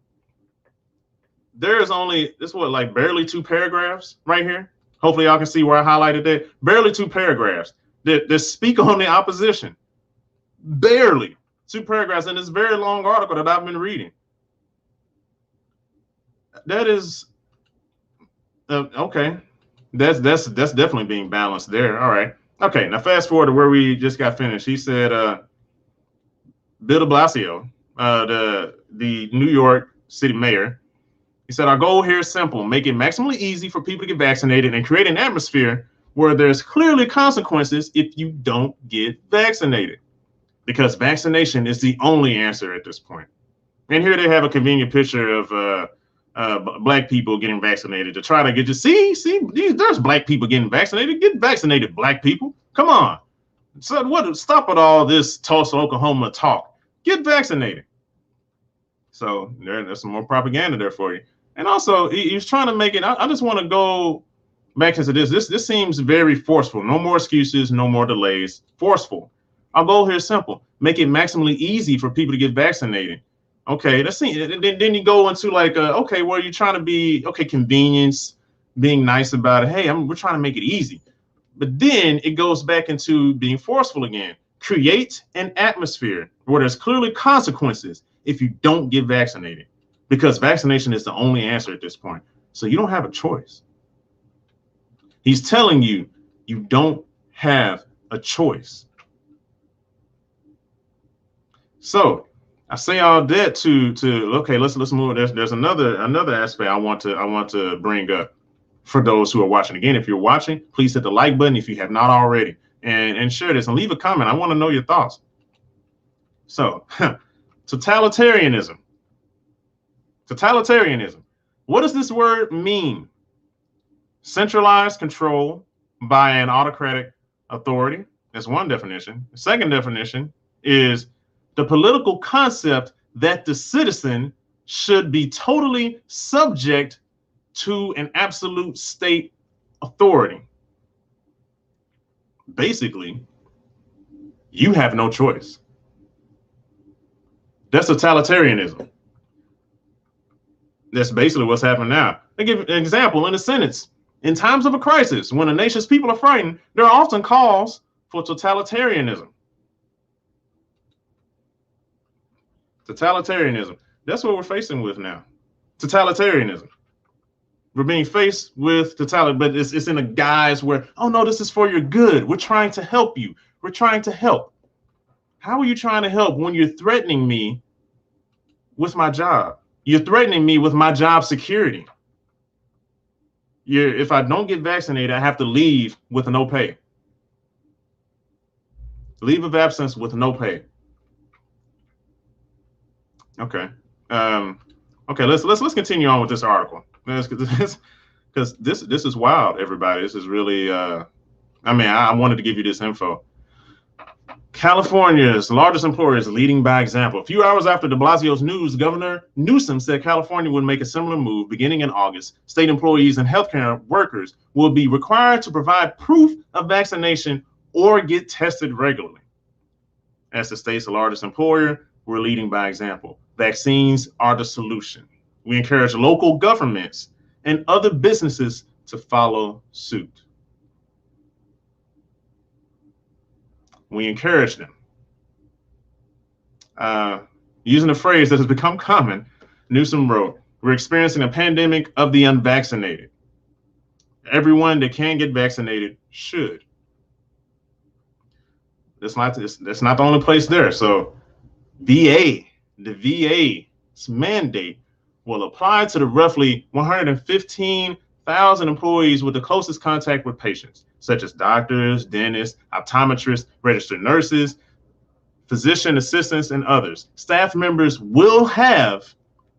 There's only barely 2 paragraphs right here. Hopefully y'all can see where I highlighted that. Barely 2 paragraphs that speak on the opposition. Barely 2 paragraphs in this very long article that I've been reading. That is okay. That's definitely being balanced there. All right. Okay. Now fast forward to where we just got finished. He said, Bill de Blasio, the New York City mayor, he said, our goal here is simple: make it maximally easy for people to get vaccinated and create an atmosphere where there's clearly consequences if you don't get vaccinated, because vaccination is the only answer at this point. And here they have a convenient picture of black people getting vaccinated to try to get you. See, there's black people getting vaccinated. Get vaccinated, black people. Come on. So stop with all this Tulsa, Oklahoma talk. Get vaccinated. So there's some more propaganda there for you. And also, he's trying to make it. I just want to go back into this. This seems very forceful. No more excuses, no more delays. Forceful. Our goal here is simple: make it maximally easy for people to get vaccinated. Okay, then you go into okay, well, you're trying to be convenience, being nice about it. Hey, we're trying to make it easy. But then it goes back into being forceful again. Create an atmosphere where there's clearly consequences if you don't get vaccinated, because vaccination is the only answer at this point. So you don't have a choice. He's telling you you don't have a choice. So I say all that to okay, let's move. There's another aspect I want to bring up for those who are watching. Again, if you're watching, please hit the like button if you have not already, and share this and leave a comment. I want to know your thoughts. So totalitarianism. Totalitarianism. What does this word mean? Centralized control by an autocratic authority. That's one definition. The second definition is the political concept that the citizen should be totally subject to an absolute state authority. Basically, you have no choice. That's totalitarianism. That's basically what's happening now. I'll give an example in a sentence. In times of a crisis, when a nation's people are frightened, there are often calls for totalitarianism. Totalitarianism. That's what we're facing with now. Totalitarianism. We're being faced with totality, but it's in a guise where, oh no, this is for your good. We're trying to help you. We're trying to help. How are you trying to help when you're threatening me with my job? You're threatening me with my job security. If I don't get vaccinated, I have to leave with no pay. Leave of absence with no pay. Okay. Okay. Let's continue on with this article. Because this is wild, everybody. This is really. I wanted to give you this info. California's largest employer is leading by example. A few hours after de Blasio's news, Governor Newsom said California would make a similar move beginning in August. State employees and healthcare workers will be required to provide proof of vaccination or get tested regularly. As the state's largest employer, we're leading by example. Vaccines are the solution. We encourage local governments and other businesses to follow suit. We encourage them. Using a phrase that has become common, Newsom wrote, "We're experiencing a pandemic of the unvaccinated. Everyone that can get vaccinated should." That's not the only place there. So the VA's mandate will apply to the roughly 115,000 employees with the closest contact with patients, such as doctors, dentists, optometrists, registered nurses, physician assistants, and others. Staff members will have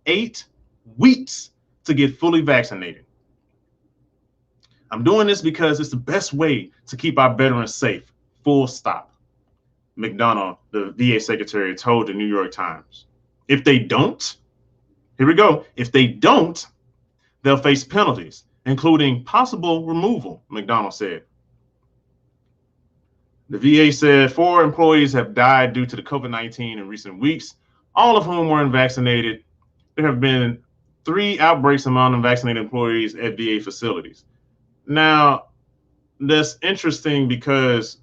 8 weeks to get fully vaccinated. I'm doing this because it's the best way to keep our veterans safe, full stop. McDonough, the VA secretary, told the New York Times. If they don't, here we go. If they don't, they'll face penalties, including possible removal, McDonough said. The VA said 4 employees have died due to the COVID-19 in recent weeks, all of whom were unvaccinated. There have been 3 outbreaks among unvaccinated employees at VA facilities. Now, that's interesting because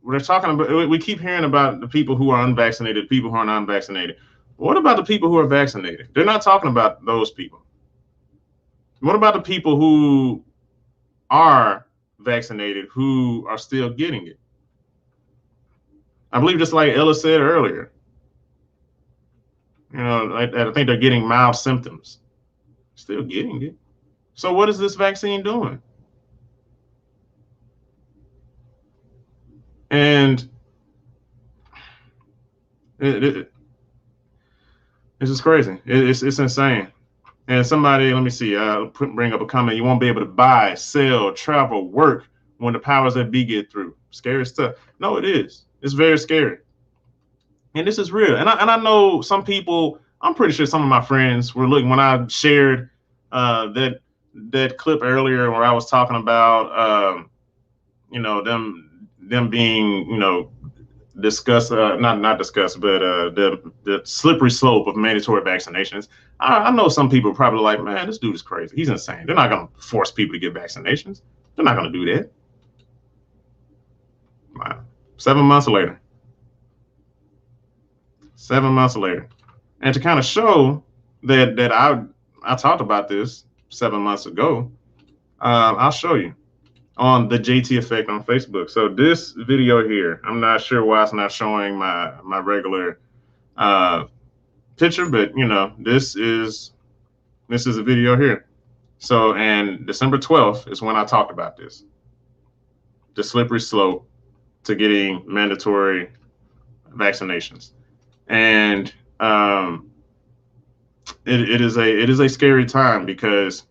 we're talking about, we keep hearing about the people who are unvaccinated, people who are not vaccinated. What about the people who are vaccinated? They're not talking about those people. What about the people who are vaccinated who are still getting it? I believe just like Ella said earlier, I think they're getting mild symptoms, still getting it. So what is this vaccine doing? And it's just crazy. It's insane. And somebody, let me see, bring up a comment. You won't be able to buy, sell, travel, work when the powers that be get through. Scary stuff. No, it is. It's very scary. And this is real. And I know some people, I'm pretty sure some of my friends were looking when I shared that clip earlier where I was talking about, them being, discuss, not discuss, but the slippery slope of mandatory vaccinations. I know some people are probably like, man, this dude is crazy. He's insane. They're not going to force people to get vaccinations. They're not going to do that. Wow. 7 months later. 7 months later. And to kind of show that I talked about this 7 months ago, I'll show you on the JT Effect on Facebook. So this video here, I'm not sure why it's not showing my regular picture, but this is a video here. So, and December 12th is when I talked about this, the slippery slope to getting mandatory vaccinations. And it is a scary time, because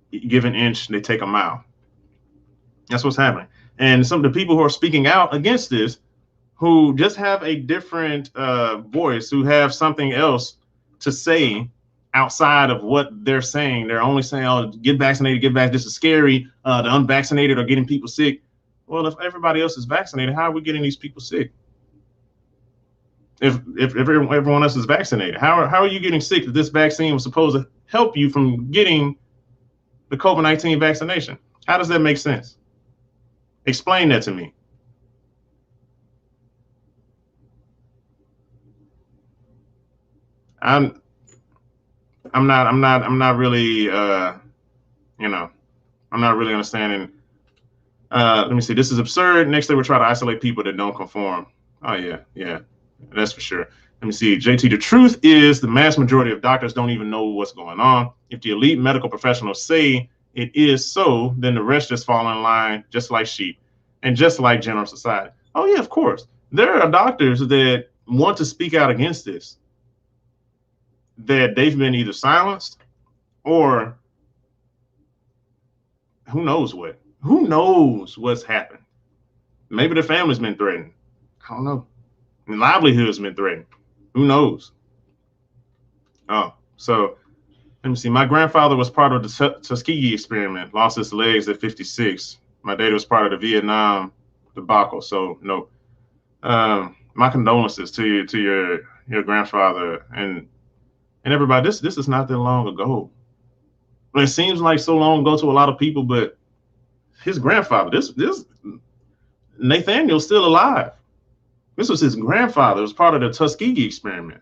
you give an inch, they take a mile. That's what's happening. And some of the people who are speaking out against this, who just have a different voice, who have something else to say outside of what they're saying. They're only saying, "Oh, get vaccinated, get back. This is scary. The unvaccinated are getting people sick." Well, if everybody else is vaccinated, how are we getting these people sick? If everyone else is vaccinated, how are you getting sick? If this vaccine was supposed to help you from getting the COVID-19 vaccination, how does that make sense? Explain that to me. I'm not really I'm not really understanding. Let me see. This is absurd. Next, they will try to isolate people that don't conform. Oh yeah, that's for sure. Let me see. JT, the truth is the mass majority of doctors don't even know what's going on. If the elite medical professionals say it is so, then the rest just fall in line, just like sheep, and just like general society. Oh yeah, of course. There are doctors that want to speak out against this, that they've been either silenced or who knows what. Who knows what's happened? Maybe their family's been threatened. I don't know. And livelihood's been threatened. Who knows? Oh, so let me see. My grandfather was part of the Tuskegee experiment, lost his legs at 56. My dad was part of the Vietnam debacle. So no. My condolences to your grandfather and everybody. This is not that long ago. It seems like so long ago to a lot of people, but his grandfather, this Nathaniel's still alive. This was his grandfather. It was part of the Tuskegee experiment.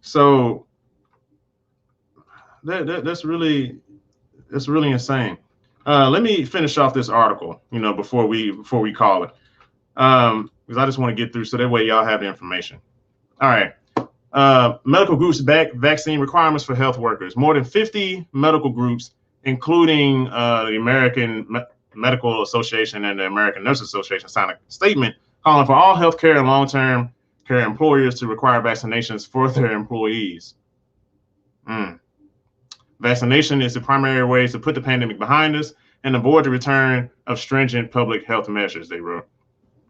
So that's really insane. Let me finish off this article, before we call it, because I just want to get through so that way y'all have the information. All right. Medical groups back vaccine requirements for health workers. More than 50 medical groups, including the American Medical Association and the American Nurses Association, signed a statement calling for all healthcare and long-term care employers to require vaccinations for their employees. Vaccination is the primary way to put the pandemic behind us and avoid the return of stringent public health measures, they wrote.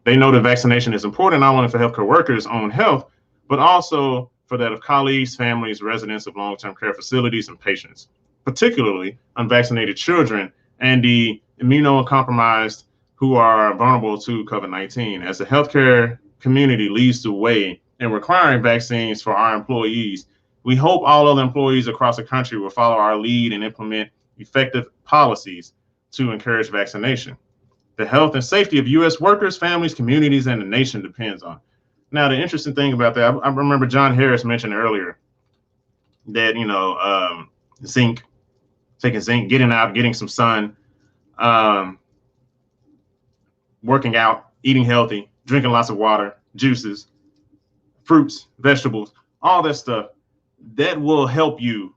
They know that vaccination is important not only for healthcare workers' own health, but also for that of colleagues, families, residents of long-term care facilities, and patients, particularly unvaccinated children and the immunocompromised who are vulnerable to COVID-19. As the healthcare community leads the way in requiring vaccines for our employees, we hope all other employees across the country will follow our lead and implement effective policies to encourage vaccination. The health and safety of U.S. workers, families, communities, and the nation depends on. Now, the interesting thing about that, I remember John Harris mentioned earlier that, zinc, taking zinc, getting out, getting some sun, working out, eating healthy, drinking lots of water, juices, fruits, vegetables, all that stuff, that will help you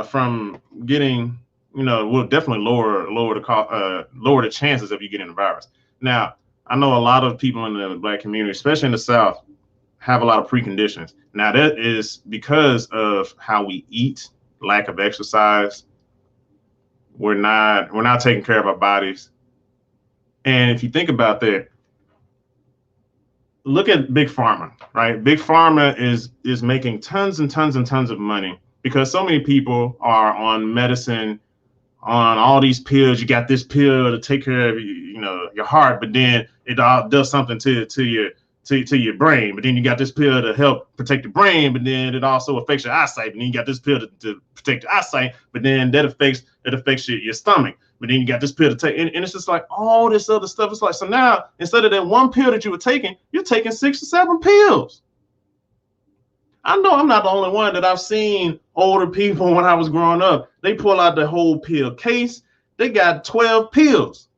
from getting, will definitely lower the chances of you getting the virus. Now, I know a lot of people in the Black community, especially in the South, have a lot of preconditions. Now, that is because of how we eat, lack of exercise. We're not taking care of our bodies. And if you think about that, look at Big Pharma, right? Big Pharma is making tons and tons and tons of money because so many people are on medicine, on all these pills. You got this pill to take care of your heart, but then it all does something to your brain. But then you got this pill to help protect the brain, but then it also affects your eyesight. And then you got this pill to protect your eyesight, but then that affects your stomach. But then you got this pill to take, and it's just like all this other stuff. It's like, so now instead of that one pill that you were taking, you're taking 6 or 7 pills. I know I'm not the only one that I've seen older people when I was growing up. They pull out the whole pill case. They got 12 pills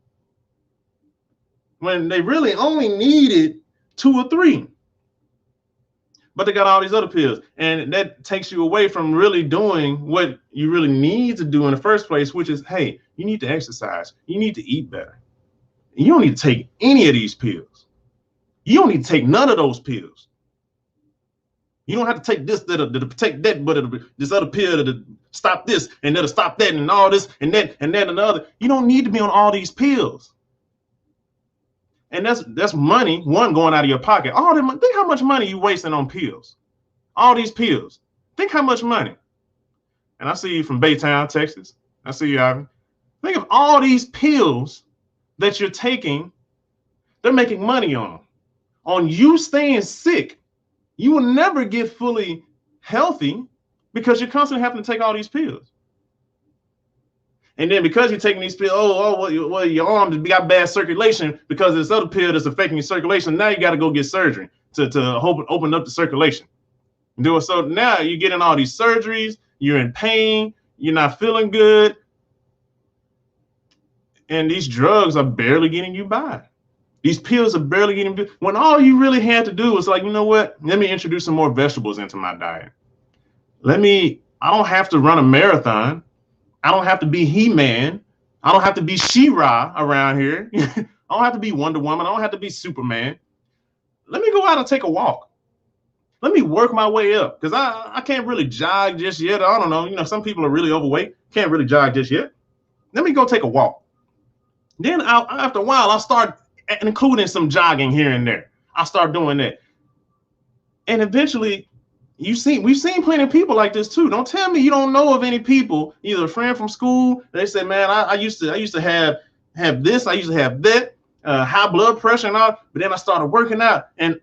when they really only needed 2 or 3. But they got all these other pills, and that takes you away from really doing what you really need to do in the first place, which is, hey, you need to exercise. You need to eat better. You don't need to take any of these pills. You don't need to take none of those pills. You don't have to take this to protect that, but this other pill to stop this, and that'll stop that, and all this, and that, and that, and the other. You don't need to be on all these pills. And that's money, one, going out of your pocket. All that money, think how much money you wasting on pills. All these pills. Think how much money. And I see you from Baytown, Texas. I see you, Ivan. Think of all these pills that you're taking. They're making money on you staying sick. You will never get fully healthy because you're constantly having to take all these pills. And then because you're taking these pills, well, your arm got bad circulation because of this other pill that's affecting your circulation. Now you got to go get surgery to open up the circulation. So now you're getting all these surgeries. You're in pain. You're not feeling good. And these drugs are barely getting you by. These pills are barely getting you by. When all you really had to do was like, you know what? Let me introduce some more vegetables into my diet. I don't have to run a marathon. I don't have to be He-Man. I don't have to be She-Ra around here. I don't have to be Wonder Woman. I don't have to be Superman. Let me go out and take a walk. Let me work my way up because I can't really jog just yet. I don't know. Some people are really overweight. Can't really jog just yet. Let me go take a walk. Then after a while, I'll start including some jogging here and there. I'll start doing that. And eventually, we've seen plenty of people like this too. Don't tell me you don't know of any people, either a friend from school. They say, man, I used to have this, I used to have that, high blood pressure and all, but then I started working out, and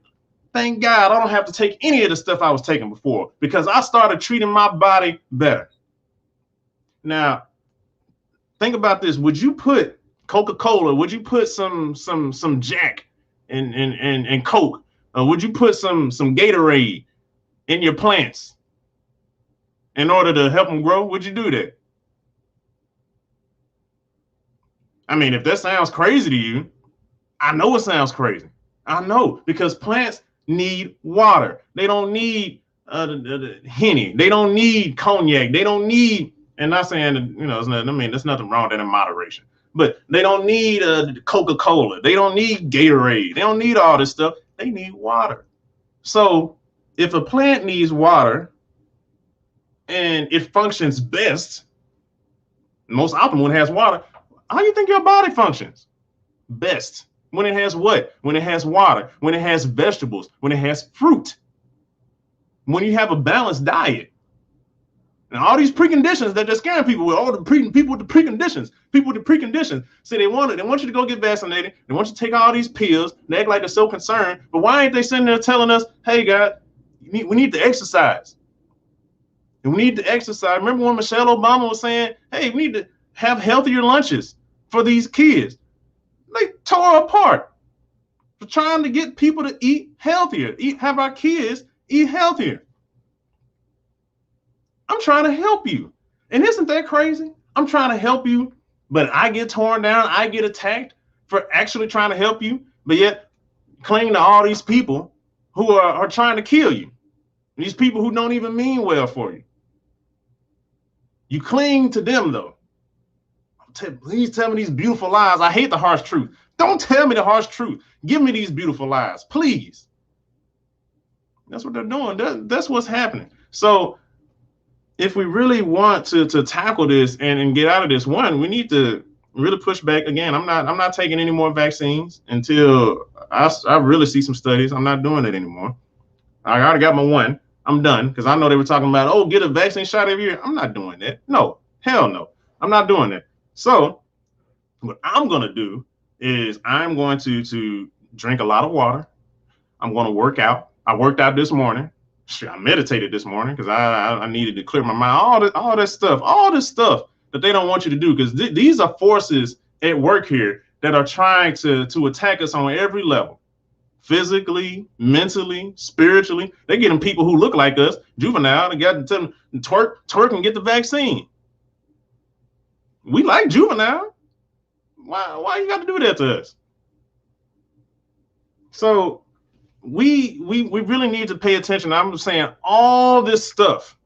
thank God I don't have to take any of the stuff I was taking before because I started treating my body better. Now, think about this. Would you put Coca-Cola? Would you put some Jack and Coke? Would you put some Gatorade in your plants in order to help them grow? Would you do that? I mean, if that sounds crazy to you, I know it sounds crazy. I know, because plants need water. They don't need Henny. They don't need cognac. They don't need, and not saying, there's nothing wrong with that in moderation, but they don't need Coca-Cola. They don't need Gatorade. They don't need all this stuff. They need water. So if a plant needs water and it functions best, most optimal when it has water, how do you think your body functions best? When it has what? When it has water, when it has vegetables, when it has fruit, when you have a balanced diet. And all these preconditions that they're scaring people with, all the people with the preconditions say they want you to go get vaccinated. They want you to take all these pills. They act like they're so concerned. But why ain't they sitting there telling us, hey, God, we need to exercise. And we need to exercise. Remember when Michelle Obama was saying, hey, we need to have healthier lunches for these kids? They tore apart for trying to get people to eat healthier, have our kids eat healthier. I'm trying to help you. And isn't that crazy? I'm trying to help you, but I get torn down. I get attacked for actually trying to help you, but yet clinging to all these people who are trying to kill you. These people who don't even mean well for you. You cling to them, though. Please tell me these beautiful lies. I hate the harsh truth. Don't tell me the harsh truth. Give me these beautiful lies, please. That's what they're doing. That's what's happening. So if we really want to tackle this and get out of this, one, we need to really push back. Again, I'm not taking any more vaccines until I really see some studies. I'm not doing it anymore. I already got my one. I'm done, because I know they were talking about, oh, get a vaccine shot every year. I'm not doing that. No, hell no. I'm not doing that. So what I'm going to do is I'm going to drink a lot of water. I'm going to work out. I worked out this morning. I meditated this morning because I needed to clear my mind. All this stuff that they don't want you to do, because these are forces at work here that are trying to attack us on every level. Physically, mentally, spiritually. They're getting people who look like us, juvenile, and got to tell them twerk and get the vaccine. We like juvenile. Why you got to do that to us? So we really need to pay attention. I'm saying all this stuff.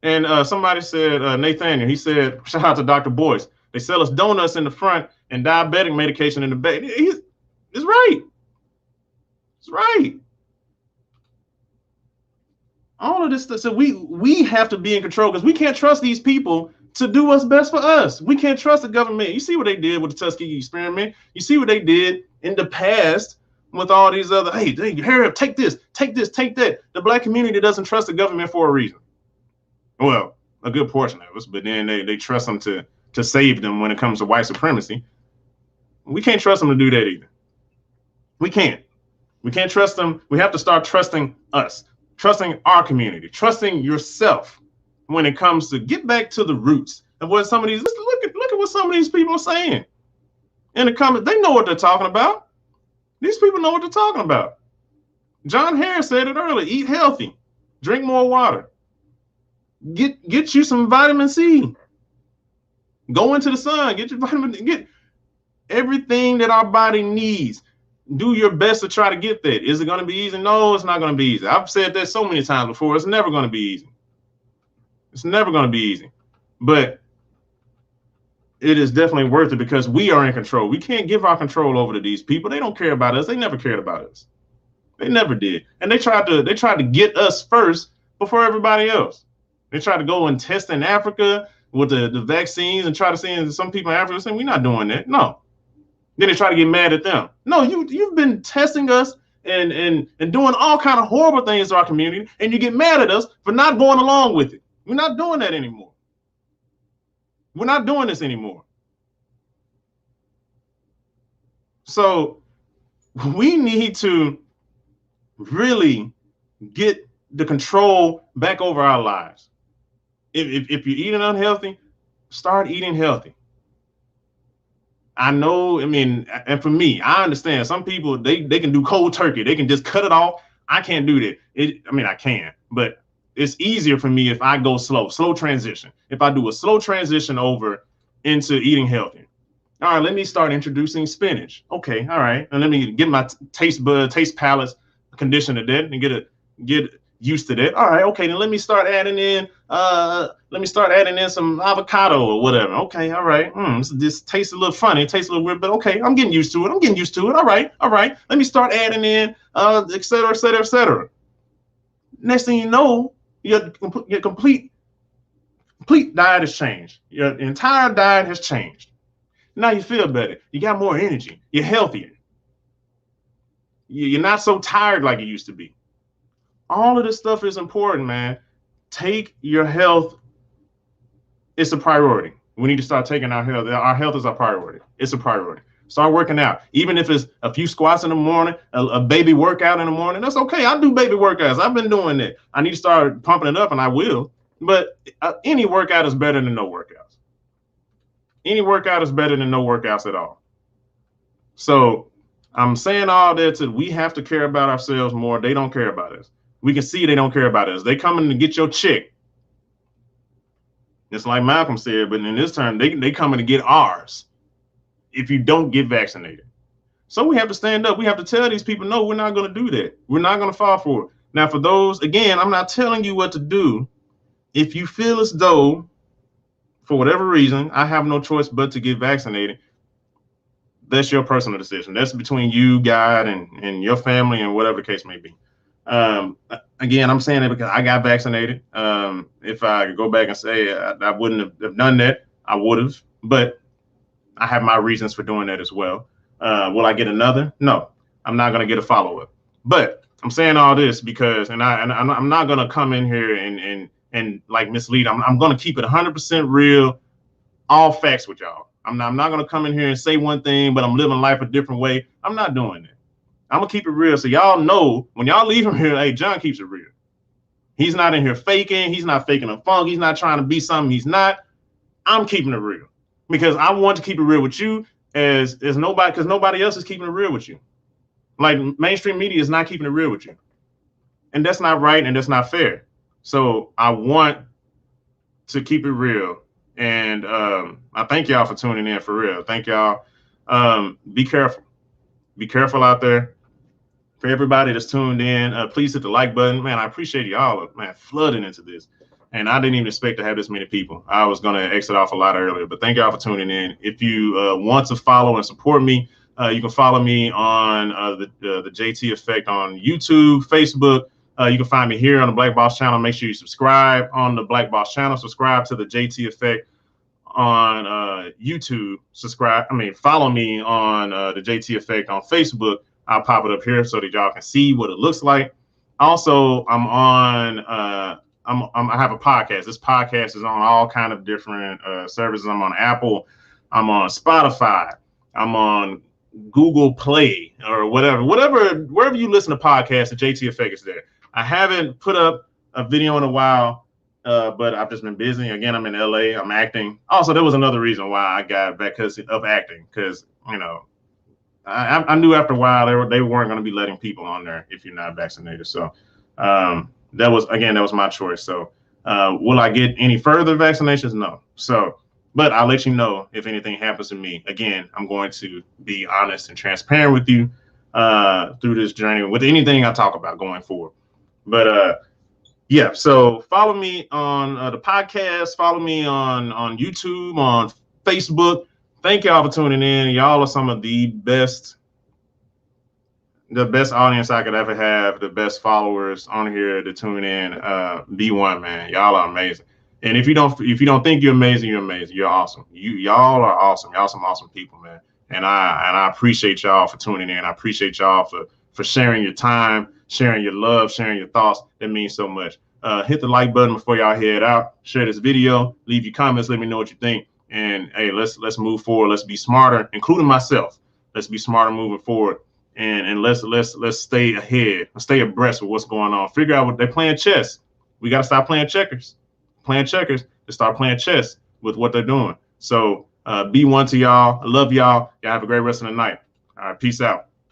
And somebody said, Nathaniel, he said, shout out to Dr. Boyce. They sell us donuts in the front and diabetic medication in the back. It's right. It's right. All of this stuff. So we have to be in control because we can't trust these people to do what's best for us. We can't trust the government. You see what they did with the Tuskegee experiment. You see what they did in the past with all these other, hey, hurry up, take this, take that. The black community doesn't trust the government for a reason. Well, a good portion of us, but then they trust them to save them when it comes to white supremacy. We can't trust them to do that either. We can't. We can't trust them. We have to start trusting us, trusting our community, trusting yourself when it comes to get back to the roots of what some of these, look at what some of these people are saying in the comments. They know what they're talking about. These people know what they're talking about. John Harris said it earlier, eat healthy, drink more water. Get you some vitamin C. Go into the sun. Get your vitamin. Get everything that our body needs. Do your best to try to get that. Is it going to be easy? No, it's not going to be easy. I've said that so many times before. It's never going to be easy. It's never going to be easy. But it is definitely worth it because we are in control. We can't give our control over to these people. They don't care about us. They never cared about us. They never did. And they tried to get us first before everybody else. They tried to go and test in Africa with the vaccines and try to say some people in Africa saying we're not doing that. No. Then they try to get mad at them. No, you've been testing us and doing all kind of horrible things to our community, and you get mad at us for not going along with it. We're not doing that anymore. We're not doing this anymore. So we need to really get the control back over our lives. If you're eating unhealthy, start eating healthy. I know, I mean, and for me, I understand some people, they can do cold turkey. They can just cut it off. I can't do that. I can, but it's easier for me if I go slow transition. If I do a slow transition over into eating healthy. All right, let me start introducing spinach. Okay, all right. And let me get my taste palates conditioned to that and get used to that. All right, okay, then let me start adding in some avocado or whatever. Okay, all right. This tastes a little funny, it tastes a little weird, but okay, I'm getting used to it. All right. Let me start adding in et cetera. Next thing you know, your complete diet has changed. Your entire diet has changed. Now you feel better. You got more energy. You're healthier. You're not so tired like you used to be. All of this stuff is important, man. Take your health. It's a priority. We need to start taking our health. Our health is our priority. It's a priority. Start working out. Even if it's a few squats in the morning, a baby workout in the morning, that's okay. I do baby workouts. I've been doing that. I need to start pumping it up, and I will. But any workout is better than no workouts. Any workout is better than no workouts at all. So I'm saying all that to we have to care about ourselves more. They don't care about us. We can see they don't care about us. They coming to get your check. It's like Malcolm said, but in this time, they coming to get ours if you don't get vaccinated. So we have to stand up. We have to tell these people, no, we're not going to do that. We're not going to fall for it. Now, for those, again, I'm not telling you what to do. If you feel as though, for whatever reason, I have no choice but to get vaccinated, that's your personal decision. That's between you, God, and your family and whatever the case may be. Again, I'm saying it because I got vaccinated. If I could go back and say I wouldn't have done that, I would have. But I have my reasons for doing that as well. Will I get another? No, I'm not going to get a follow-up. But I'm saying all this because, I'm not going to come in here and like mislead. I'm going to keep it 100% real, all facts with y'all. I'm not going to come in here and say one thing, but I'm living life a different way. I'm not doing that. I'm going to keep it real so y'all know when y'all leave from here, hey, John keeps it real. He's not in here faking. He's not faking a funk. He's not trying to be something he's not. I'm keeping it real because I want to keep it real with you as nobody, because nobody else is keeping it real with you. Like mainstream media is not keeping it real with you. And that's not right and that's not fair. So I want to keep it real. And I thank y'all for tuning in for real. Thank y'all. Be careful. Be careful out there. For everybody that's tuned in, please hit the like button. Man, I appreciate y'all, man, flooding into this. And I didn't even expect to have this many people. I was going to exit off a lot earlier, but thank y'all for tuning in. If you want to follow and support me, you can follow me on the JT Effect on YouTube, Facebook. You can find me here on the Black Boss channel. Make sure you subscribe on the Black Boss channel. Subscribe to the JT Effect on YouTube. Follow me on the JT Effect on Facebook. I'll pop it up here so that y'all can see what it looks like. Also, I'm on. I have a podcast. This podcast is on all kind of different services. I'm on Apple. I'm on Spotify. I'm on Google Play or wherever you listen to podcasts. The JT Effect is there. I haven't put up a video in a while, but I've just been busy. Again, I'm in LA. I'm acting. Also, there was another reason why I got back because of acting. Because I knew after a while they weren't going to be letting people on there if you're not vaccinated. So that was my choice. So will I get any further vaccinations? No. So, but I'll let you know if anything happens to me. Again, I'm going to be honest and transparent with you through this journey with anything I talk about going forward. But yeah, so follow me on the podcast. Follow me on YouTube, on Facebook. Thank y'all for tuning in. Y'all are some of the best audience I could ever have, the best followers on here to tune in. B1, man, y'all are amazing. And if you don't think you're amazing, you're amazing. You're awesome. Y'all are awesome. Y'all some awesome people, man. And I appreciate y'all for tuning in. I appreciate y'all for sharing your time, sharing your love, sharing your thoughts. That means so much. Hit the like button before y'all head out. Share this video. Leave your comments. Let me know what you think. And hey, let's move forward. Let's be smarter, including myself. Let's be smarter moving forward, and let's stay ahead, stay abreast with what's going on. Figure out what they're playing chess. We got to stop playing checkers. To start playing chess with what they're doing. So be one to y'all. I love y'all. Y'all have a great rest of the night. All right, peace out.